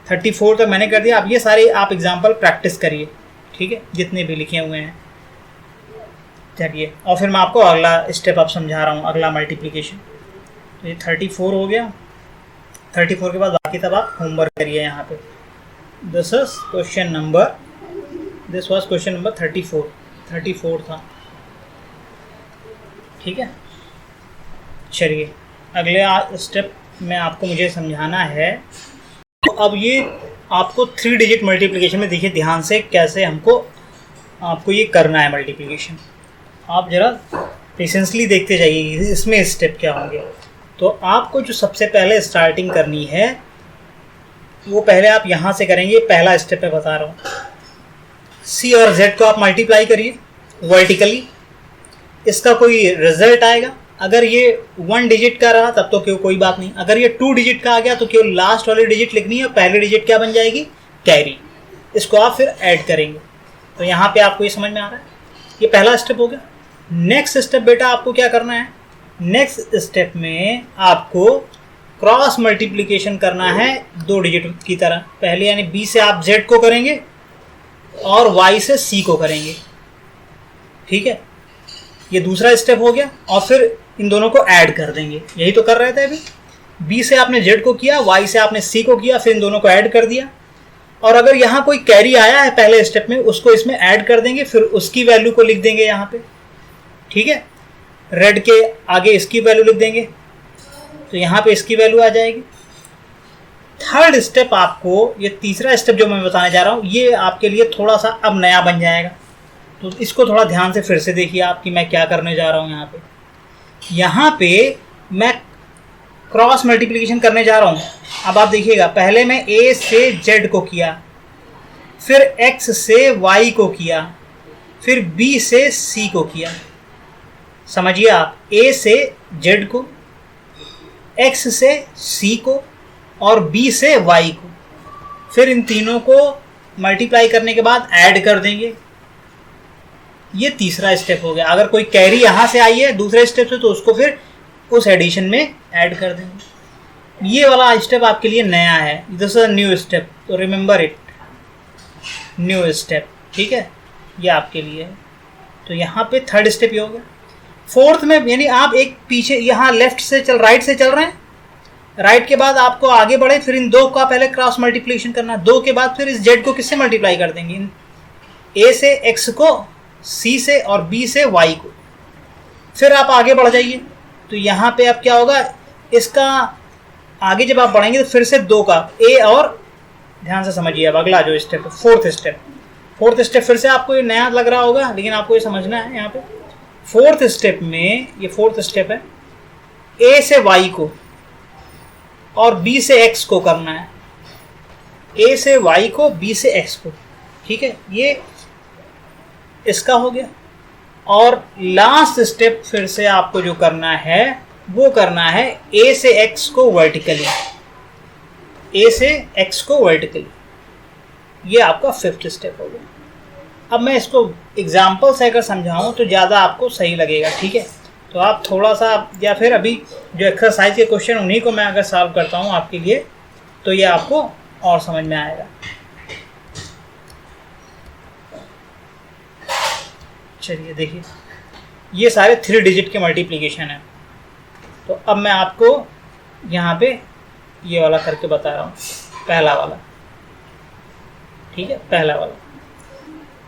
34 तक मैंने कर दिया। अब ये सारे आप एग्जाम्पल प्रैक्टिस करिए, ठीक है, जितने भी लिखे हुए हैं। चलिए और फिर मैं आपको अगला स्टेप आप समझा रहा हूँ, अगला मल्टीप्लिकेशन। तो ये 34 हो गया। 34 के बाद बाकी तब आप होमवर्क करिए यहाँ पे। दिस वाज क्वेश्चन नंबर 34 था। ठीक है, चलिए अगले स्टेप में आपको मुझे समझाना है। तो अब ये आपको 3 डिजिट मल्टीप्लिकेशन में देखिए ध्यान से कैसे आपको ये करना है मल्टीप्लिकेशन। आप जरा पेशेंसली देखते जाइए इसमें स्टेप क्या होंगे। तो आपको जो सबसे पहले स्टार्टिंग करनी है वो पहले आप यहाँ से करेंगे। पहला स्टेप है, बता रहा हूँ। सी और जेड को आप मल्टीप्लाई करिए वर्टिकली, इसका कोई रिजल्ट आएगा। अगर ये 1 डिजिट का रहा तब तो कोई बात नहीं, अगर ये 2 डिजिट का आ गया तो केवल लास्ट वाली डिजिट लिखनी है, पहली डिजिट क्या बन जाएगी, कैरी। इसको आप फिर ऐड करेंगे। तो यहाँ पे आपको ये समझ में आ रहा है, ये पहला स्टेप हो गया। नेक्स्ट स्टेप बेटा आपको क्या करना है, नेक्स्ट स्टेप में आपको क्रॉस मल्टीप्लिकेशन करना है 2 डिजिट की तरह। पहले यानी बी से आप जेड को करेंगे और वाई से सी को करेंगे। ठीक है, ये दूसरा स्टेप हो गया। और फिर इन दोनों को ऐड कर देंगे, यही तो कर रहे थे अभी। बी से आपने जेड को किया, वाई से आपने सी को किया, फिर इन दोनों को ऐड कर दिया। और अगर यहाँ कोई कैरी आया है पहले स्टेप में, उसको इसमें ऐड कर देंगे, फिर उसकी वैल्यू को लिख देंगे यहाँ पे। ठीक है, रेड के आगे इसकी वैल्यू लिख देंगे, तो यहाँ पे इसकी वैल्यू आ जाएगी। थर्ड स्टेप आपको, ये तीसरा स्टेप जो मैं बताने जा रहा हूँ, ये आपके लिए थोड़ा सा अब नया बन जाएगा। तो इसको थोड़ा ध्यान से फिर से देखिए आप कि मैं क्या करने जा रहा हूँ। यहाँ पे मैं क्रॉस मल्टीप्लिकेशन करने जा रहा हूँ। अब आप देखिएगा, पहले मैं ए से जेड को किया, फिर एक्स से वाई को किया, फिर बी से सी को किया। समझिए आप, ए से जेड को, एक्स से सी को और बी से वाई को, फिर इन तीनों को मल्टीप्लाई करने के बाद ऐड कर देंगे। ये तीसरा स्टेप हो गया। अगर कोई कैरी यहाँ से आई है दूसरे स्टेप से, तो उसको फिर उस एडिशन में ऐड कर देंगे। ये वाला स्टेप आपके लिए नया है, this is a new step, तो रिमेंबर इट, न्यू स्टेप। ठीक है, ये आपके लिए है। तो यहाँ पे थर्ड स्टेप ये हो गया। फोर्थ में यानी आप एक पीछे यहाँ राइट से चल रहे हैं, राइट के बाद आपको आगे बढ़े, फिर इन 2 का पहले क्रॉस मल्टीप्लिकेशन करना। 2 के बाद फिर इस जेड को किससे मल्टीप्लाई कर देंगे, ए से एक्स को, सी से और बी से वाई को। फिर आप आगे बढ़ जाइए, तो यहाँ पे अब क्या होगा, इसका आगे जब आप बढ़ेंगे तो फिर से 2 का ए, और ध्यान से समझिए अब अगला जो स्टेप है, फोर्थ स्टेप फिर से आपको ये नया लग रहा होगा, लेकिन आपको ये समझना है। यहाँ पे फोर्थ स्टेप में, ये फोर्थ स्टेप है, ए से वाई को और बी से एक्स को करना है। ए से वाई को, बी से एक्स को। ठीक है, ये इसका हो गया। और लास्ट स्टेप फिर से आपको जो करना है वो करना है ए से एक्स को वर्टिकली, ए से एक्स को वर्टिकली। ये आपका फिफ्थ स्टेप हो गया। अब मैं इसको एग्जाम्पल से अगर समझाऊं तो ज़्यादा आपको सही लगेगा। ठीक है, तो आप थोड़ा सा, या फिर अभी जो एक्सरसाइज के क्वेश्चन उन्हीं को मैं अगर सॉल्व करता हूं आपके लिए, तो ये आपको और समझ में आएगा। चलिए देखिए, ये सारे 3 डिजिट के मल्टीप्लिकेशन है। तो अब मैं आपको यहाँ पे ये वाला करके बता रहा हूँ, पहला वाला। ठीक है, पहला वाला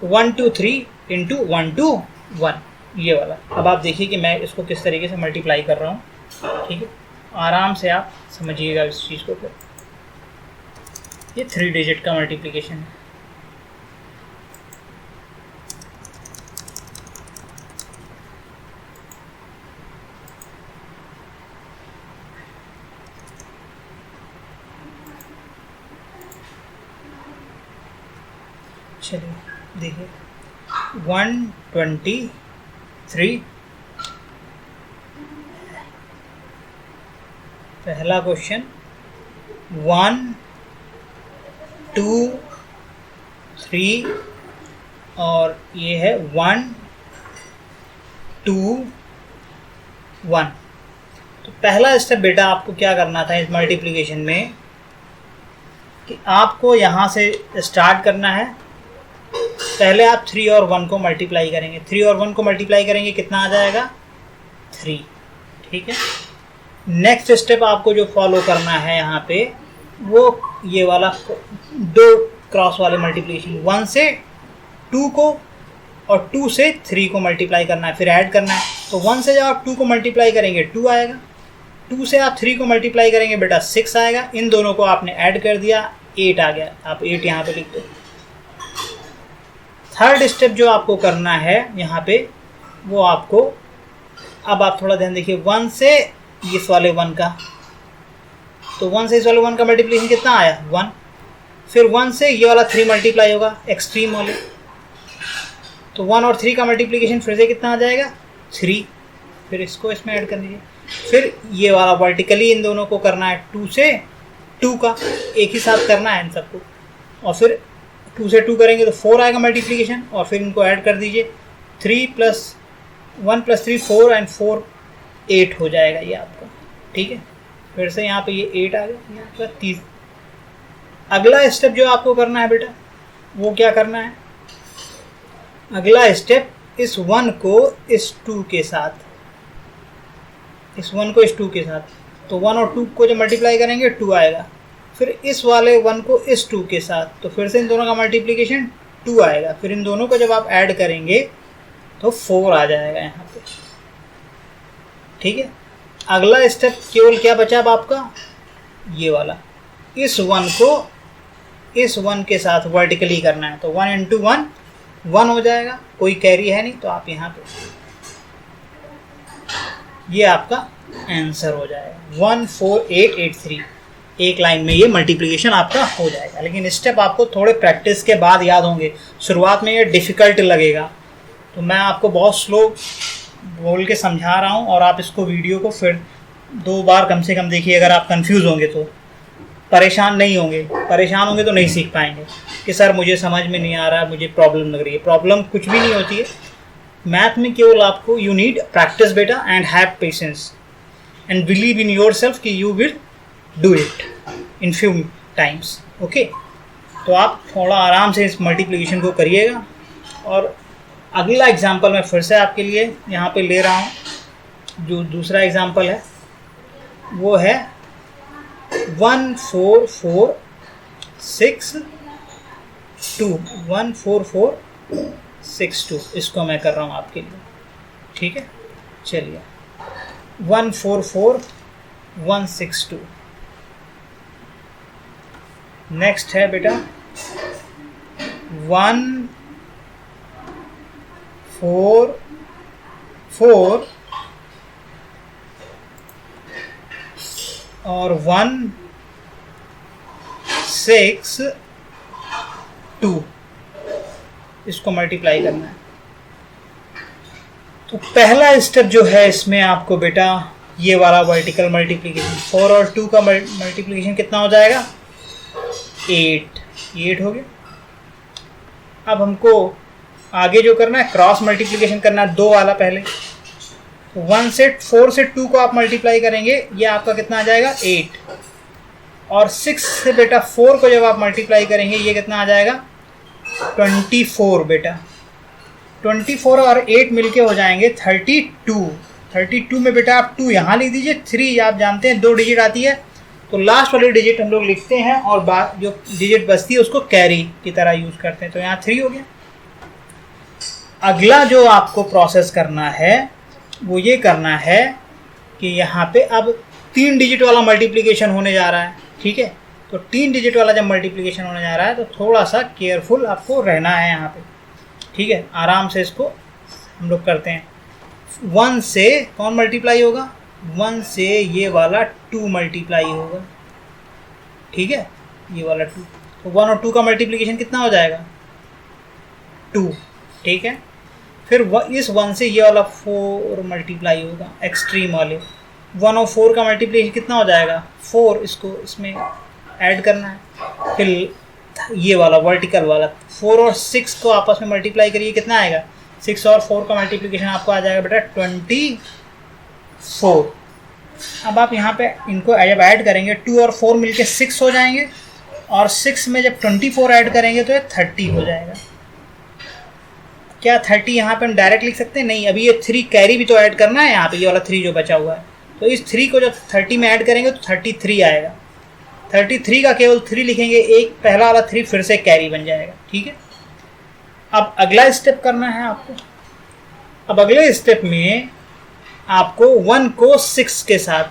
1 2 3 इंटू 1 2 1, ये वाला। अब आप देखिए कि मैं इसको किस तरीके से मल्टीप्लाई कर रहा हूँ। ठीक है, आराम से आप समझिएगा इस चीज़ को। फिर ये 3 डिजिट का मल्टीप्लिकेशन है। चलिए देखिए, 123, पहला क्वेश्चन 1 2 3 और ये है 1 2 1। तो पहला स्टेप बेटा आपको क्या करना था इस मल्टीप्लिकेशन में, कि आपको यहाँ से स्टार्ट करना है। पहले आप 3 और 1 को मल्टीप्लाई करेंगे। 3 और 1 को मल्टीप्लाई करेंगे, कितना आ जाएगा, 3। ठीक है, नेक्स्ट स्टेप आपको जो फॉलो करना है यहाँ पे, वो ये वाला दो क्रॉस वाले मल्टीप्लिकेशन, 1 से 2 को और 2 से 3 को मल्टीप्लाई करना है, फिर ऐड करना है। तो 1 से जब आप 2 को मल्टीप्लाई करेंगे 2 आएगा, 2 से आप 3 को मल्टीप्लाई करेंगे बेटा 6 आएगा, इन दोनों को आपने ऐड कर दिया 8 आ गया, आप 8 यहाँ पे लिख दो। थर्ड स्टेप जो आपको करना है यहाँ पे वो आपको, अब आप थोड़ा ध्यान देखिए, 1 से इस वाले 1 का, तो 1 से इस वाले 1 का मल्टीप्लिकेशन कितना आया 1, फिर 1 से ये वाला 3 मल्टीप्लाई होगा एक्सट्रीम वाले, तो 1 और 3 का मल्टीप्लिकेशन फिर से कितना आ जाएगा 3, फिर इसको इसमें ऐड कर दीजिए। फिर ये वाला वर्टिकली इन दोनों को करना है 2 से 2 का, एक ही साथ करना है इन सबको, और फिर 2 से 2 करेंगे तो 4 आएगा मल्टीप्लिकेशन, और फिर इनको ऐड कर दीजिए, 3 + 1 + 3 4 एंड 4 8 हो जाएगा ये आपका। ठीक है, फिर से यहाँ पे ये 8 आ गया, यहाँ पर 30। अगला स्टेप जो आपको करना है बेटा वो क्या करना है, अगला स्टेप इस 1 को इस 2 के साथ, इस 1 को इस 2 के साथ, तो 1 और 2 को जब मल्टीप्लाई करेंगे 2 आएगा, फिर इस वाले 1 को इस 2 के साथ, तो फिर से इन दोनों का मल्टीप्लिकेशन 2 आएगा, फिर इन दोनों को जब आप ऐड करेंगे तो 4 आ जाएगा यहाँ पे। ठीक है, अगला स्टेप केवल क्या बचा अब आपका, ये वाला, इस 1 को इस 1 के साथ वर्टिकली करना है, तो 1 × 1 1 हो जाएगा, कोई कैरी है नहीं, तो आप यहाँ पे ये आपका आंसर हो जाएगा 14883। एक लाइन में ये मल्टीप्लिकेशन आपका हो जाएगा, लेकिन स्टेप आपको थोड़े प्रैक्टिस के बाद याद होंगे, शुरुआत में ये डिफ़िकल्ट लगेगा, तो मैं आपको बहुत स्लो बोल के समझा रहा हूँ, और आप इसको वीडियो को फिर 2 बार कम से कम देखिए। अगर आप कंफ्यूज होंगे तो परेशान नहीं होंगे, परेशान होंगे तो नहीं सीख पाएंगे कि सर मुझे समझ में नहीं आ रहा, मुझे प्रॉब्लम लग रही है। प्रॉब्लम कुछ भी नहीं होती है मैथ में, केवल आपको यू नीड प्रैक्टिस बेटा, and have patience and believe in yourself कि you will do it in few times. Okay, तो आप थोड़ा आराम से इस मल्टीप्लिकेशन को करिएगा। और अगला एग्जाम्पल मैं फिर से आपके लिए यहाँ पे ले रहा हूँ, जो दूसरा एग्जाम्पल है वो है 14462, 14462, इसको मैं कर रहा हूँ आपके लिए। ठीक है, चलिए 1446162। नेक्स्ट है बेटा 144 और 162, इसको मल्टीप्लाई करना है। तो पहला स्टेप जो है इसमें आपको बेटा ये वाला वर्टिकल मल्टीप्लिकेशन, 4 और 2 का मल्टीप्लिकेशन कितना हो जाएगा 8 हो गया। अब हमको आगे जो करना है क्रॉस मल्टीप्लिकेशन करना है, 2 वाला पहले, तो 1 से 4 से 2 को आप मल्टीप्लाई करेंगे, ये आपका कितना आ जाएगा 8, और 6 से बेटा 4 को जब आप मल्टीप्लाई करेंगे ये कितना आ जाएगा 24 बेटा। 24 और 8 मिलके हो जाएंगे 32 में बेटा आप 2 यहाँ लिख दीजिए, 3 आप जानते हैं 2 डिजिट आती है, तो लास्ट वाली डिजिट हम लोग लिखते हैं और जो डिजिट बचती है उसको कैरी की तरह यूज़ करते हैं, तो यहाँ 3 हो गया। अगला जो आपको प्रोसेस करना है वो ये करना है कि यहाँ पे अब 3 डिजिट वाला मल्टीप्लिकेशन होने जा रहा है। ठीक है, तो 3 डिजिट वाला जब मल्टीप्लिकेशन होने जा रहा है तो थोड़ा सा केयरफुल आपको रहना है यहाँ पे। ठीक है, आराम से इसको हम लोग करते हैं। 1 से कौन मल्टीप्लाई होगा, 1 से ये वाला 2 मल्टीप्लाई होगा। ठीक है, ये वाला 2, तो 1 और 2 का मल्टीप्लिकेशन कितना हो जाएगा 2। ठीक है, फिर इस 1 से ये वाला 4 मल्टीप्लाई होगा, एक्सट्रीम वाले 1 और 4 का मल्टीप्लिकेशन कितना हो जाएगा 4, इसको इसमें ऐड करना है। फिर ये वाला वर्टिकल वाला 4 और 6 को आपस में मल्टीप्लाई करिए, कितना आएगा 6 और 4 का मल्टीप्लिकेशन आपको आ जाएगा बेटा 24। अब आप यहाँ पे इनको जब ऐड करेंगे 2 और 4 मिलके 6 हो जाएंगे, और 6 में जब 24 ऐड करेंगे तो ये 30 हो जाएगा। क्या 30 यहाँ पे हम डायरेक्ट लिख सकते हैं, नहीं, अभी ये 3 कैरी भी तो ऐड करना है यहाँ पे, ये वाला 3 जो बचा हुआ है, तो इस 3 को जब 30 में ऐड करेंगे तो 33 आएगा। 33 का केवल 3 लिखेंगे, एक पहला वाला 3 फिर से कैरी बन जाएगा। ठीक है, अब अगला स्टेप करना है आपको। अब अगले स्टेप में आपको 1 को 6 के साथ,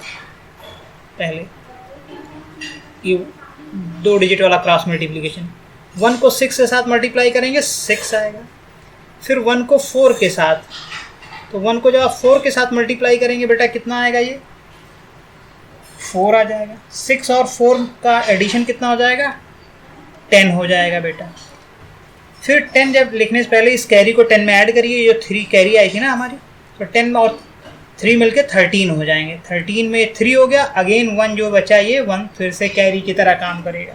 पहले ये 2 डिजिट वाला क्रॉस मल्टीप्लिकेशन, 1 को 6 के साथ मल्टीप्लाई करेंगे 6 आएगा। फिर 1 को 4 के साथ, तो 1 को जब आप 4 के साथ मल्टीप्लाई करेंगे बेटा कितना आएगा, ये 4 आ जाएगा। 6 और 4 का एडिशन कितना हो जाएगा, 10 हो जाएगा बेटा। फिर 10 जब लिखने से पहले इस कैरी को 10 में ऐड करिए, जो 3 कैरी आई थी ना हमारी, तो 10 और 3 मिलके 13 हो जाएंगे। 13 में 3 हो गया, अगेन 1 जो बचा ये 1 फिर से कैरी की तरह काम करेगा।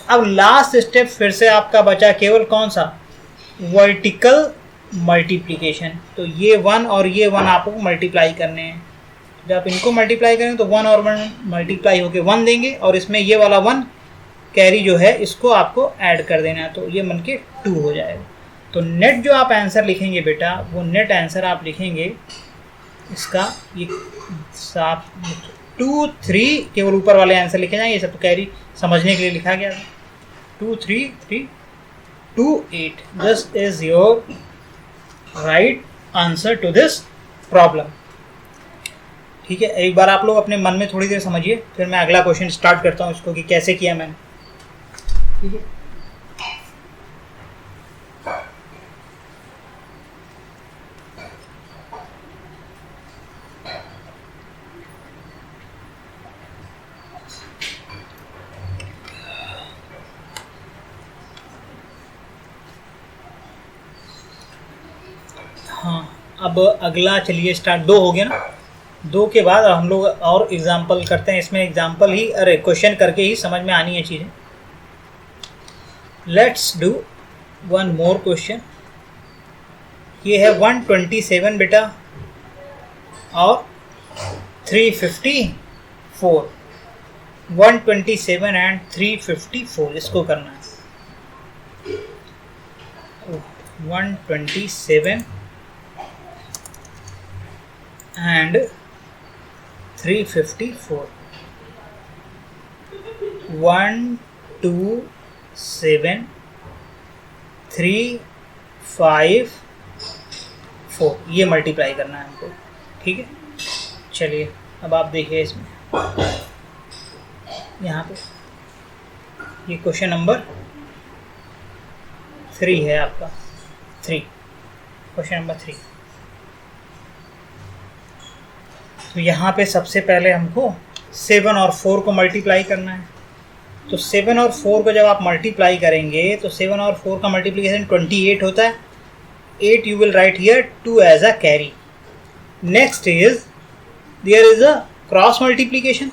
अब लास्ट स्टेप फिर से आपका बचा केवल कौन सा, वर्टिकल मल्टीप्लिकेशन। तो ये 1 और ये 1 आपको मल्टीप्लाई करने हैं। जब आप इनको मल्टीप्लाई करेंगे तो 1 और 1 मल्टीप्लाई होके 1 देंगे, और इसमें ये वाला 1 कैरी जो है इसको आपको ऐड कर देना है, तो ये मन के 2 हो जाएगा। तो नेट जो आप आंसर लिखेंगे बेटा, वो नेट आंसर आप लिखेंगे इसका ये 2 3, केवल ऊपर वाले आंसर लिखे जाएंगे, ये सब तो कैरी समझने के लिए लिखा गया था। 2 3 3 2 8, this is your right answer to this problem. ठीक है, एक बार आप लोग अपने मन में थोड़ी देर समझिए, फिर मैं अगला क्वेश्चन स्टार्ट करता हूँ इसको कि कैसे किया मैंने। ठीक है, हाँ अब अगला चलिए स्टार्ट। 2 हो गया ना, 2 के बाद हम लोग और एग्जाम्पल करते हैं। इसमें एग्जाम्पल ही, अरे क्वेश्चन करके ही समझ में आनी है चीज़ें। Let's do one more question. ये है 127 बेटा और 354, 127 एंड 354 इसको करना है। 127 and 354, 1 2 7 3 5 4, ये मल्टीप्लाई करना है हमको। ठीक है, चलिए अब आप देखिए इसमें, यहाँ पे ये क्वेश्चन नंबर 3 है आपका, 3, क्वेश्चन नंबर 3। तो यहाँ पे सबसे पहले हमको 7 और 4 को मल्टीप्लाई करना है। तो 7 और 4 को जब आप मल्टीप्लाई करेंगे तो 7 और 4 का मल्टीप्लिकेशन 28 होता है। 8 you will write here 2 as a carry. Next is there is a cross multiplication.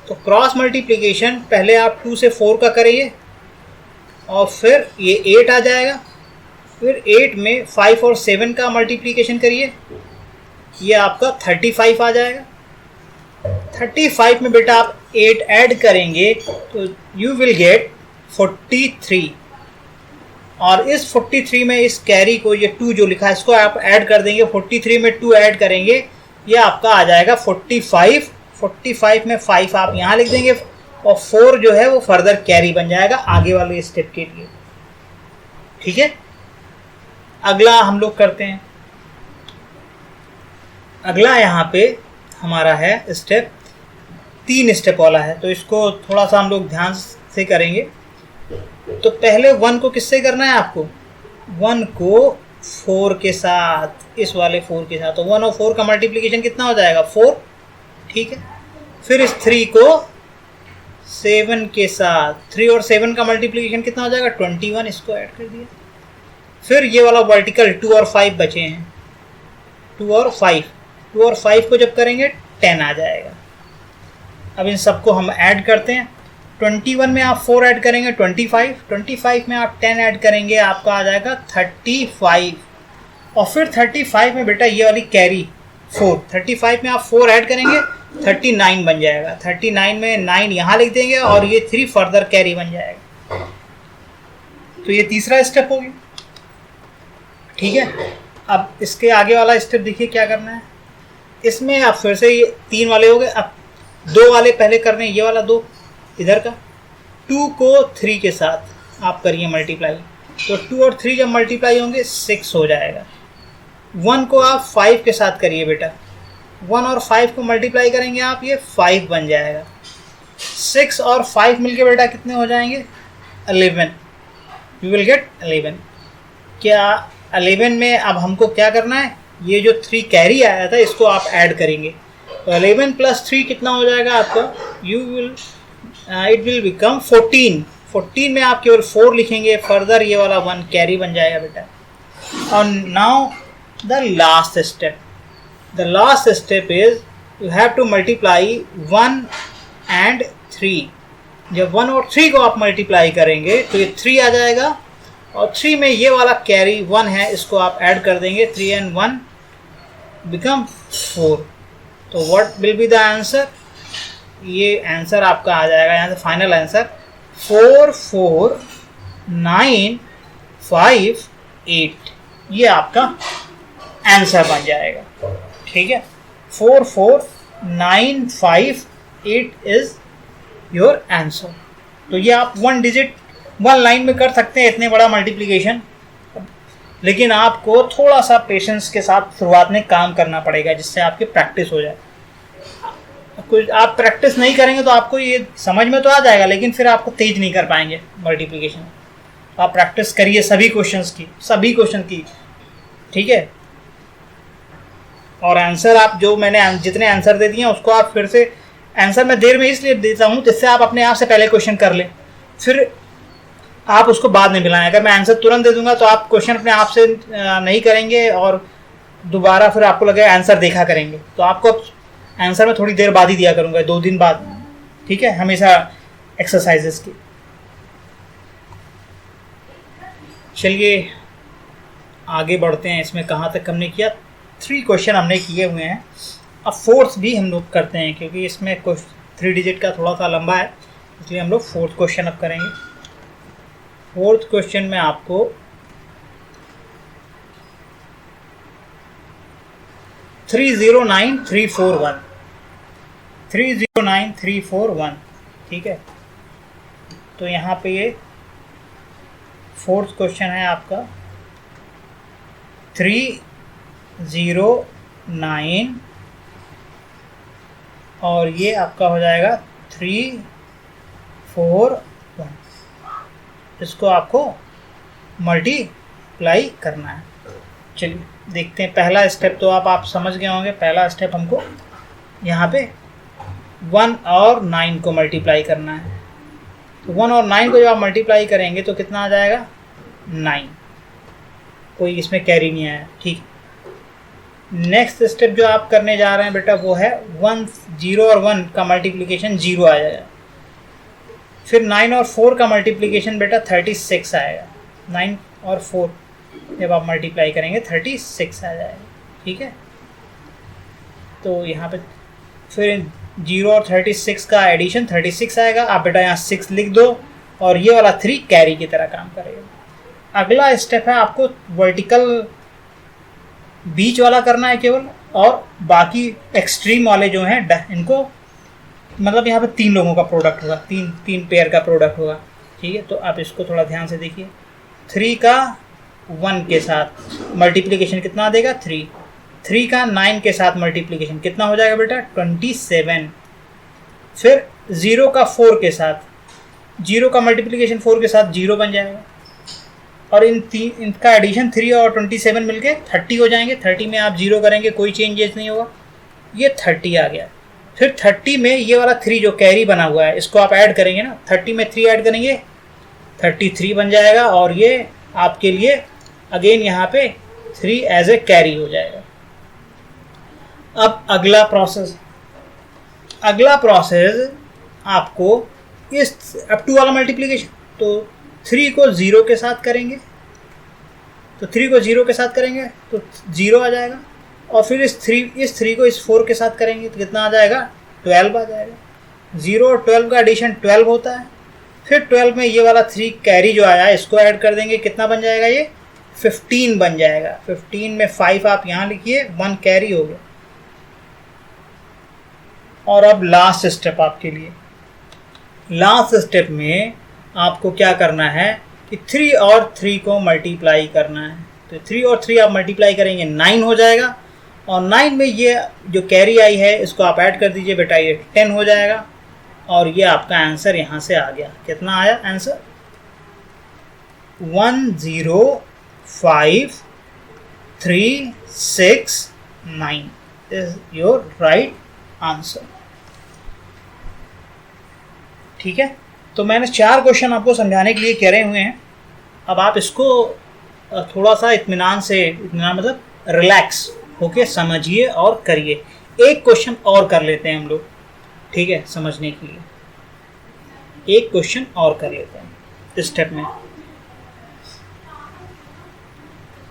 तो क्रॉस मल्टीप्लिकेशन पहले आप 2 से 4 का करेंगे और फिर ये 8 आ जाएगा। फिर 8 में 5 और 7 का मल्टीप्लिकेशन करिए, ये आपका 35 आ जाएगा। 35 में बेटा आप 8 ऐड करेंगे तो यू विल गेट 43, और इस 43 में इस कैरी को, ये 2 जो लिखा है इसको आप ऐड कर देंगे। 43 में 2 ऐड करेंगे, ये आपका आ जाएगा 45। 45 में 5 आप यहाँ लिख देंगे और 4 जो है वो फर्दर कैरी बन जाएगा आगे वाले स्टेप के लिए। ठीक है, अगला हम लोग करते हैं। अगला यहाँ पे हमारा है स्टेप 3 स्टेप वाला है, तो इसको थोड़ा सा हम लोग ध्यान से करेंगे। तो पहले 1 को किससे करना है आपको, 1 को 4 के साथ, इस वाले 4 के साथ। तो 1 और 4 का मल्टीप्लिकेशन कितना हो जाएगा, 4। ठीक है, फिर इस 3 को 7 के साथ, 3 और 7 का मल्टीप्लिकेशन कितना हो जाएगा, 21, इसको ऐड कर दिया। फिर ये वाला वर्टिकल 2 और 5 बचे हैं, 2 और 5 को जब करेंगे 10 आ जाएगा। अब इन सबको हम ऐड करते हैं। 21 में आप 4 ऐड करेंगे 25 में आप 10 ऐड करेंगे, आपका आ जाएगा 35। और फिर 35 में बेटा ये वाली कैरी 4, 35 में आप 4 ऐड करेंगे 39 बन जाएगा। 39 में 9 यहाँ लिख देंगे और ये 3 फर्दर कैरी बन जाएगा। तो ये तीसरा स्टेप हो गया। ठीक है, अब इसके आगे वाला स्टेप देखिए क्या करना है। इसमें आप फिर से ये 3 वाले हो गए, अब 2 वाले पहले करने, ये वाला 2 इधर का, 2 को 3 के साथ आप करिए मल्टीप्लाई, तो 2 और 3 जब मल्टीप्लाई होंगे 6 हो जाएगा। 1 को आप 5 के साथ करिए बेटा, 1 और 5 को मल्टीप्लाई करेंगे आप, ये 5 बन जाएगा। 6 और 5 मिलके बेटा कितने हो जाएंगे? 11। You will get 11। क्या 11 में अब हमको क्या करना है? ये जो 3 कैरी आया था इसको आप ऐड करेंगे, तो 11 + 3 कितना हो जाएगा आपका? It will become 14। 14 में आप केवल 4 लिखेंगे, फर्दर ये वाला 1 कैरी बन जाएगा बेटा। और now the last step, the last step is you have to multiply 1 and 3। जब 1 और 3 को आप मल्टीप्लाई करेंगे तो ये 3 आ जाएगा, और 3 में ये वाला कैरी 1 है, इसको आप ऐड कर देंगे, 3 and 1 बिकम 4। तो what will be the answer? ये आंसर आपका आ जाएगा यहाँ से फाइनल आंसर 4 4 9 5 8। ये आपका आंसर बन जाएगा, ठीक है। 4 4 9 5 8 इज योर आंसर। तो ये आप 1 डिजिट 1 लाइन में कर सकते हैं इतने बड़ा मल्टीप्लिकेशन, लेकिन आपको थोड़ा सा पेशेंस के साथ शुरुआत में काम करना पड़ेगा, जिससे आपकी प्रैक्टिस हो जाए। कुछ आप प्रैक्टिस नहीं करेंगे तो आपको ये समझ में तो आ जाएगा, लेकिन फिर आपको तेज नहीं कर पाएंगे मल्टीप्लिकेशन। आप प्रैक्टिस करिए सभी क्वेश्चन की, ठीक है। और आंसर आप जो मैंने जितने आंसर दे दिए उसको आप फिर से, आंसर मैं देर में इसलिए देता हूँ जिससे आप अपने आप से पहले क्वेश्चन कर लें, फिर आप उसको बाद में मिलाएं। अगर मैं आंसर तुरंत दे दूंगा तो आप क्वेश्चन अपने आप से नहीं करेंगे और दोबारा फिर आपको लगेगा आंसर देखा करेंगे। तो आपको आंसर में थोड़ी देर बाद ही दिया करूंगा, 2 दिन बाद, ठीक है, हमेशा एक्सरसाइजेस की। चलिए आगे बढ़ते हैं। इसमें कहाँ तक हमने किया? 3 क्वेश्चन हमने किए हुए हैं। अब 4th भी हम लोग करते हैं, क्योंकि इसमें 3 डिजिट का थोड़ा सा लंबा है, इसलिए हम लोग 4th क्वेश्चन अब करेंगे। 4th क्वेश्चन में आपको 309341 309341, ठीक है। तो यहाँ पे ये 4th क्वेश्चन है आपका 309, और ये आपका हो जाएगा 341। इसको आपको मल्टीप्लाई करना है। चलिए देखते हैं। पहला स्टेप तो आप समझ गए होंगे। पहला स्टेप हमको यहाँ पे 1 और 9 को मल्टीप्लाई करना है। तो 1 और 9 को जब आप मल्टीप्लाई करेंगे तो कितना आ जाएगा? 9। कोई इसमें कैरी नहीं आया, ठीक। नेक्स्ट स्टेप जो आप करने जा रहे हैं बेटा वो है 1 0 और 1 का मल्टीप्लिकेशन 0 आ जाएगा। फिर 9 और 4 का मल्टीप्लिकेशन बेटा 36 आएगा। 9 और 4 जब आप मल्टीप्लाई करेंगे 36 आ जाएगा, ठीक है। तो यहाँ पे फिर 0 और 36 का एडिशन 36 आएगा। आप बेटा यहाँ 6 लिख दो, और ये वाला 3 कैरी की तरह काम करेगा। अगला स्टेप है आपको वर्टिकल बीच वाला करना है केवल, और बाकी एक्सट्रीम वाले जो हैं इनको, मतलब यहाँ पे 3 लोगों का प्रोडक्ट होगा, 3 पेयर का प्रोडक्ट होगा, ठीक है। तो आप इसको थोड़ा ध्यान से देखिए। 3 का 1 के साथ मल्टीप्लिकेशन कितना देगा? 3 का 9 के साथ मल्टीप्लिकेशन कितना हो जाएगा बेटा? 27। फिर 0 का 4 के साथ, 0 का मल्टीप्लिकेशन 4 के साथ 0 बन जाएगा, और इनका एडिशन 3 और 27 मिलके 30 हो जाएंगे। 30 में आप 0 करेंगे, कोई चेंजेस नहीं होगा, ये 30 आ गया। फिर 30 में ये वाला 3 जो कैरी बना हुआ है इसको आप ऐड करेंगे ना, 30 में 3 ऐड करेंगे 33 बन जाएगा, और ये आपके लिए अगेन यहाँ पे 3 एज ए कैरी हो जाएगा। अब अगला प्रोसेस आपको इस अप टू वाला मल्टीप्लिकेशन, तो 3 को 0 के साथ करेंगे, तो 3 को 0 के साथ करेंगे तो 0 आ जाएगा, और फिर इस 3 को इस 4 के साथ करेंगे तो कितना आ जाएगा? 12 आ जाएगा। 0 और 12 का एडिशन 12 होता है। फिर 12 में ये वाला 3 कैरी जो आया है इसको ऐड कर देंगे, कितना बन जाएगा? ये 15 बन जाएगा। 15 में 5 आप यहाँ लिखिए, 1 कैरी हो गया। और अब लास्ट स्टेप आपके लिए, लास्ट स्टेप में आपको क्या करना है कि 3 और 3 को मल्टीप्लाई करना है। तो 3 और 3 आप मल्टीप्लाई करेंगे 9 हो जाएगा, और 9 में ये जो कैरी आई है इसको आप ऐड कर दीजिए बेटा, ये 10 हो जाएगा, और ये आपका आंसर यहाँ से आ गया। कितना आया answer? 105,369 is your right answer. ठीक है, तो मैंने 4 क्वेश्चन आपको समझाने के लिए करे हुए हैं। अब आप इसको थोड़ा सा इत्मीनान मतलब रिलैक्स होके समझिए और करिए। एक क्वेश्चन और कर लेते हैं हम लोग, ठीक है, समझने के लिए एक क्वेश्चन और कर लेते हैं इस स्टेप में।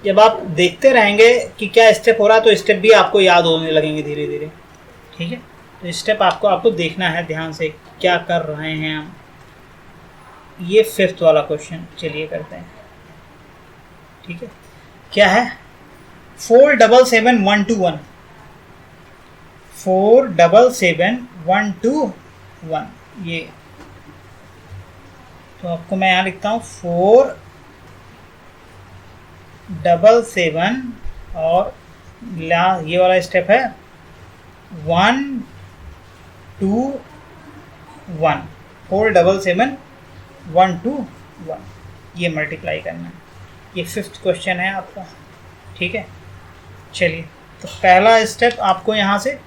जब आप देखते रहेंगे कि क्या स्टेप हो रहा है तो स्टेप भी आपको याद होने लगेंगे धीरे धीरे। ठीक है, तो स्टेप आपको देखना है ध्यान से क्या कर रहे हैं हम। ये 5th वाला क्वेश्चन चलिए करते हैं। ठीक है, क्या है? 477,121 477,121 ये, तो आपको मैं यहाँ लिखता हूँ 477 और ये वाला स्टेप है 1 2 1 477,121 ये मल्टीप्लाई करना है। ये 5th क्वेश्चन है आपका। ठीक है, चलिए, तो पहला स्टेप आपको यहाँ से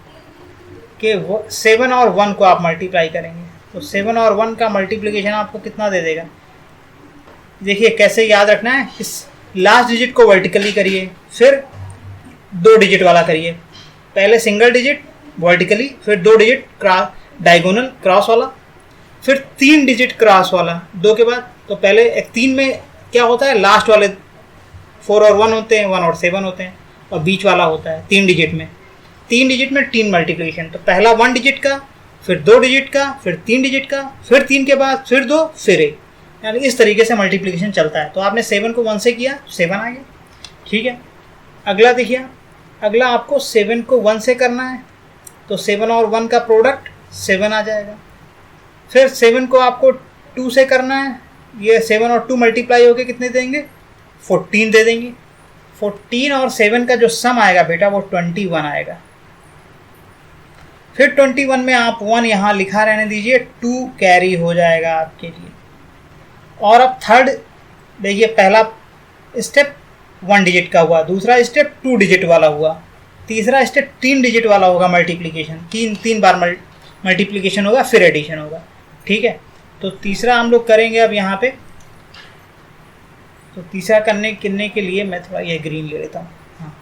कि 7 और 1 को आप मल्टीप्लाई करेंगे, तो 7 और 1 का मल्टीप्लिकेशन आपको कितना दे देगा? देखिए कैसे याद रखना है, इस लास्ट डिजिट को वर्टिकली करिए, फिर 2 डिजिट वाला करिए। पहले सिंगल डिजिट वर्टिकली, फिर 2 डिजिट डायगोनल क्रॉस वाला, फिर 3 डिजिट क्रॉस वाला 2 के बाद। तो पहले 3 में क्या होता है, लास्ट वाले 4 और 1 होते हैं, 1 और 7 होते हैं, और बीच वाला होता है 3 डिजिट में 3 मल्टीप्लिकेशन। तो पहला 1 डिजिट का, फिर 2 डिजिट का, फिर 3 डिजिट का, फिर 3 के बाद फिर 2, फिर 1, यानी इस तरीके से मल्टीप्लिकेशन चलता है। तो आपने 7 को 1 से किया, 7 आ गया। ठीक है, अगला देखिए, अगला आपको 7 को 1 से करना है, तो 7 और 1 का प्रोडक्ट 7 आ जाएगा। फिर 7 को आपको 2 से करना है, ये 7 और 2 मल्टीप्लाई होके कितने देंगे? 14 दे देंगे। 14 और 7 का जो सम आएगा बेटा वो 21 आएगा। फिर 21 में आप 1 यहाँ लिखा रहने दीजिए, 2 कैरी हो जाएगा आपके लिए। और अब थर्ड देखिए, पहला स्टेप 1 डिजिट का हुआ, दूसरा स्टेप 2 डिजिट वाला हुआ, तीसरा स्टेप 3 डिजिट वाला होगा मल्टीप्लिकेशन, 3 बार मल्टीप्लिकेशन होगा, फिर एडिशन होगा। ठीक है, तो तीसरा हम लोग करेंगे अब यहाँ पे। तो तीसरा करने के लिए मैं थोड़ा ये ग्रीन ले लेता हूँ। हाँ,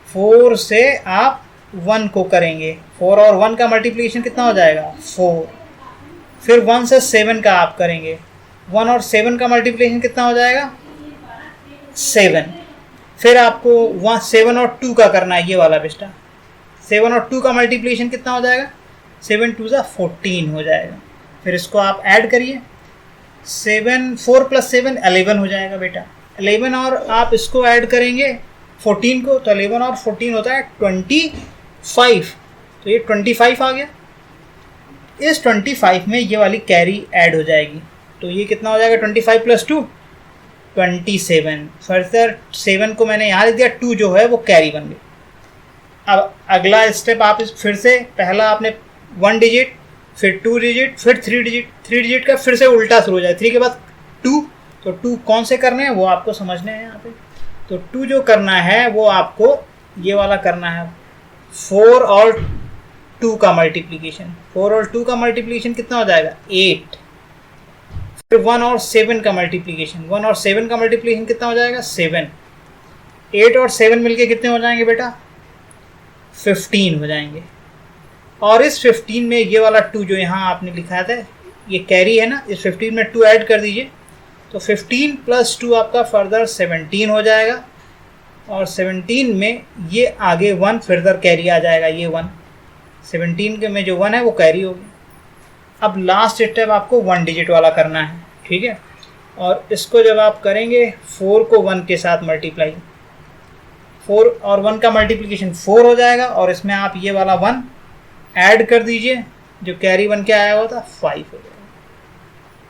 4 से आप 1 को करेंगे, 4 और 1 का मल्टीप्लिकेशन कितना हो जाएगा? 4। फिर 1 से 7 का आप करेंगे, 1 और 7 का मल्टीप्लिकेशन कितना हो जाएगा? 7। फिर आपको 7 और 2 का करना है, ये वाला बेटा। 7 और 2 का मल्टीप्लिकेशन कितना हो जाएगा? 7 2 ज़ा 14 हो जाएगा। फिर इसको आप ऐड करिए, 4 + 7 11 हो जाएगा बेटा। 11 और आप इसको ऐड करेंगे 14 को, तो 11 और 14 होता है 25। तो ये 25 आ गया। इस 25 में ये वाली कैरी ऐड हो जाएगी, तो ये कितना हो जाएगा? 25 + 2 27। फर्दर 7 को मैंने यहाँ लिख दिया, 2 जो है वो कैरी बन गई। अब अगला स्टेप आप फिर से, पहला आपने 1 डिजिट, फिर 2 डिजिट, फिर 3 डिजिट, 3 डिजिट का फिर से उल्टा शुरू हो जाए, 3 के बाद 2। तो 2 कौन से करने हैं वो आपको समझने हैं यहाँ पे। तो 2 जो करना है वो आपको ये वाला करना है, 4 और 2 का मल्टीप्लिकेशन। 4 और 2 का मल्टीप्लिकेशन कितना हो जाएगा? 8। फिर 1 और 7 का मल्टीप्लिकेशन, 1 और 7 का मल्टीप्लिकेशन कितना हो जाएगा? 7। 8 और 7 मिलके कितने हो जाएंगे बेटा? 15 हो जाएंगे। और इस 15 में ये वाला 2 जो यहाँ आपने लिखा था, ये कैरी है ना, इस 15 में 2 ऐड कर दीजिए, तो 15 + 2 आपका फर्दर 17 हो जाएगा। और 17 में ये आगे 1 फर्दर कैरी आ जाएगा, ये 1 17 के में जो 1 है वो कैरी होगी। अब लास्ट स्टेप आपको 1 डिजिट वाला करना है। ठीक है, और इसको जब आप करेंगे 4 को 1 के साथ मल्टीप्लाई, 4 और 1 का मल्टीप्लिकेशन 4 हो जाएगा, और इसमें आप ये वाला 1 ऐड कर दीजिए, जो कैरी 1 के आया हुआ था 5 हो जाएगा।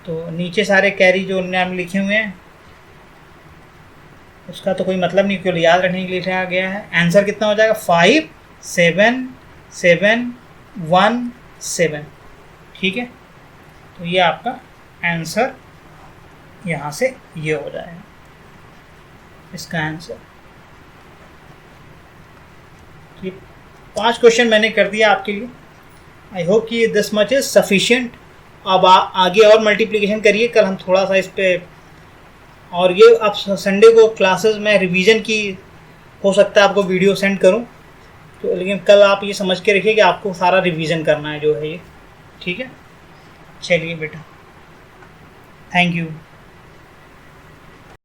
तो नीचे सारे कैरी जो नाम लिखे हुए हैं उसका तो कोई मतलब नहीं, केवल याद रखने के लिए लिखा गया है। आंसर कितना हो जाएगा 5 7 7 1 7। ठीक है, तो ये आपका आंसर यहाँ से ये हो जाएगा इसका आंसर। ये 5 क्वेश्चन मैंने कर दिया आपके लिए। आई होप कि दिस मच इज सफिशिएंट। अब आगे और मल्टीप्लिकेशन करिए, कल हम थोड़ा सा इस पे, और ये आप संडे को क्लासेस में रिवीजन की हो सकता है आपको वीडियो सेंड करूं, तो लेकिन कल आप ये समझ के रखिए कि आपको सारा रिवीजन करना है जो है ये। ठीक है, चलिए बेटा, थैंक यू।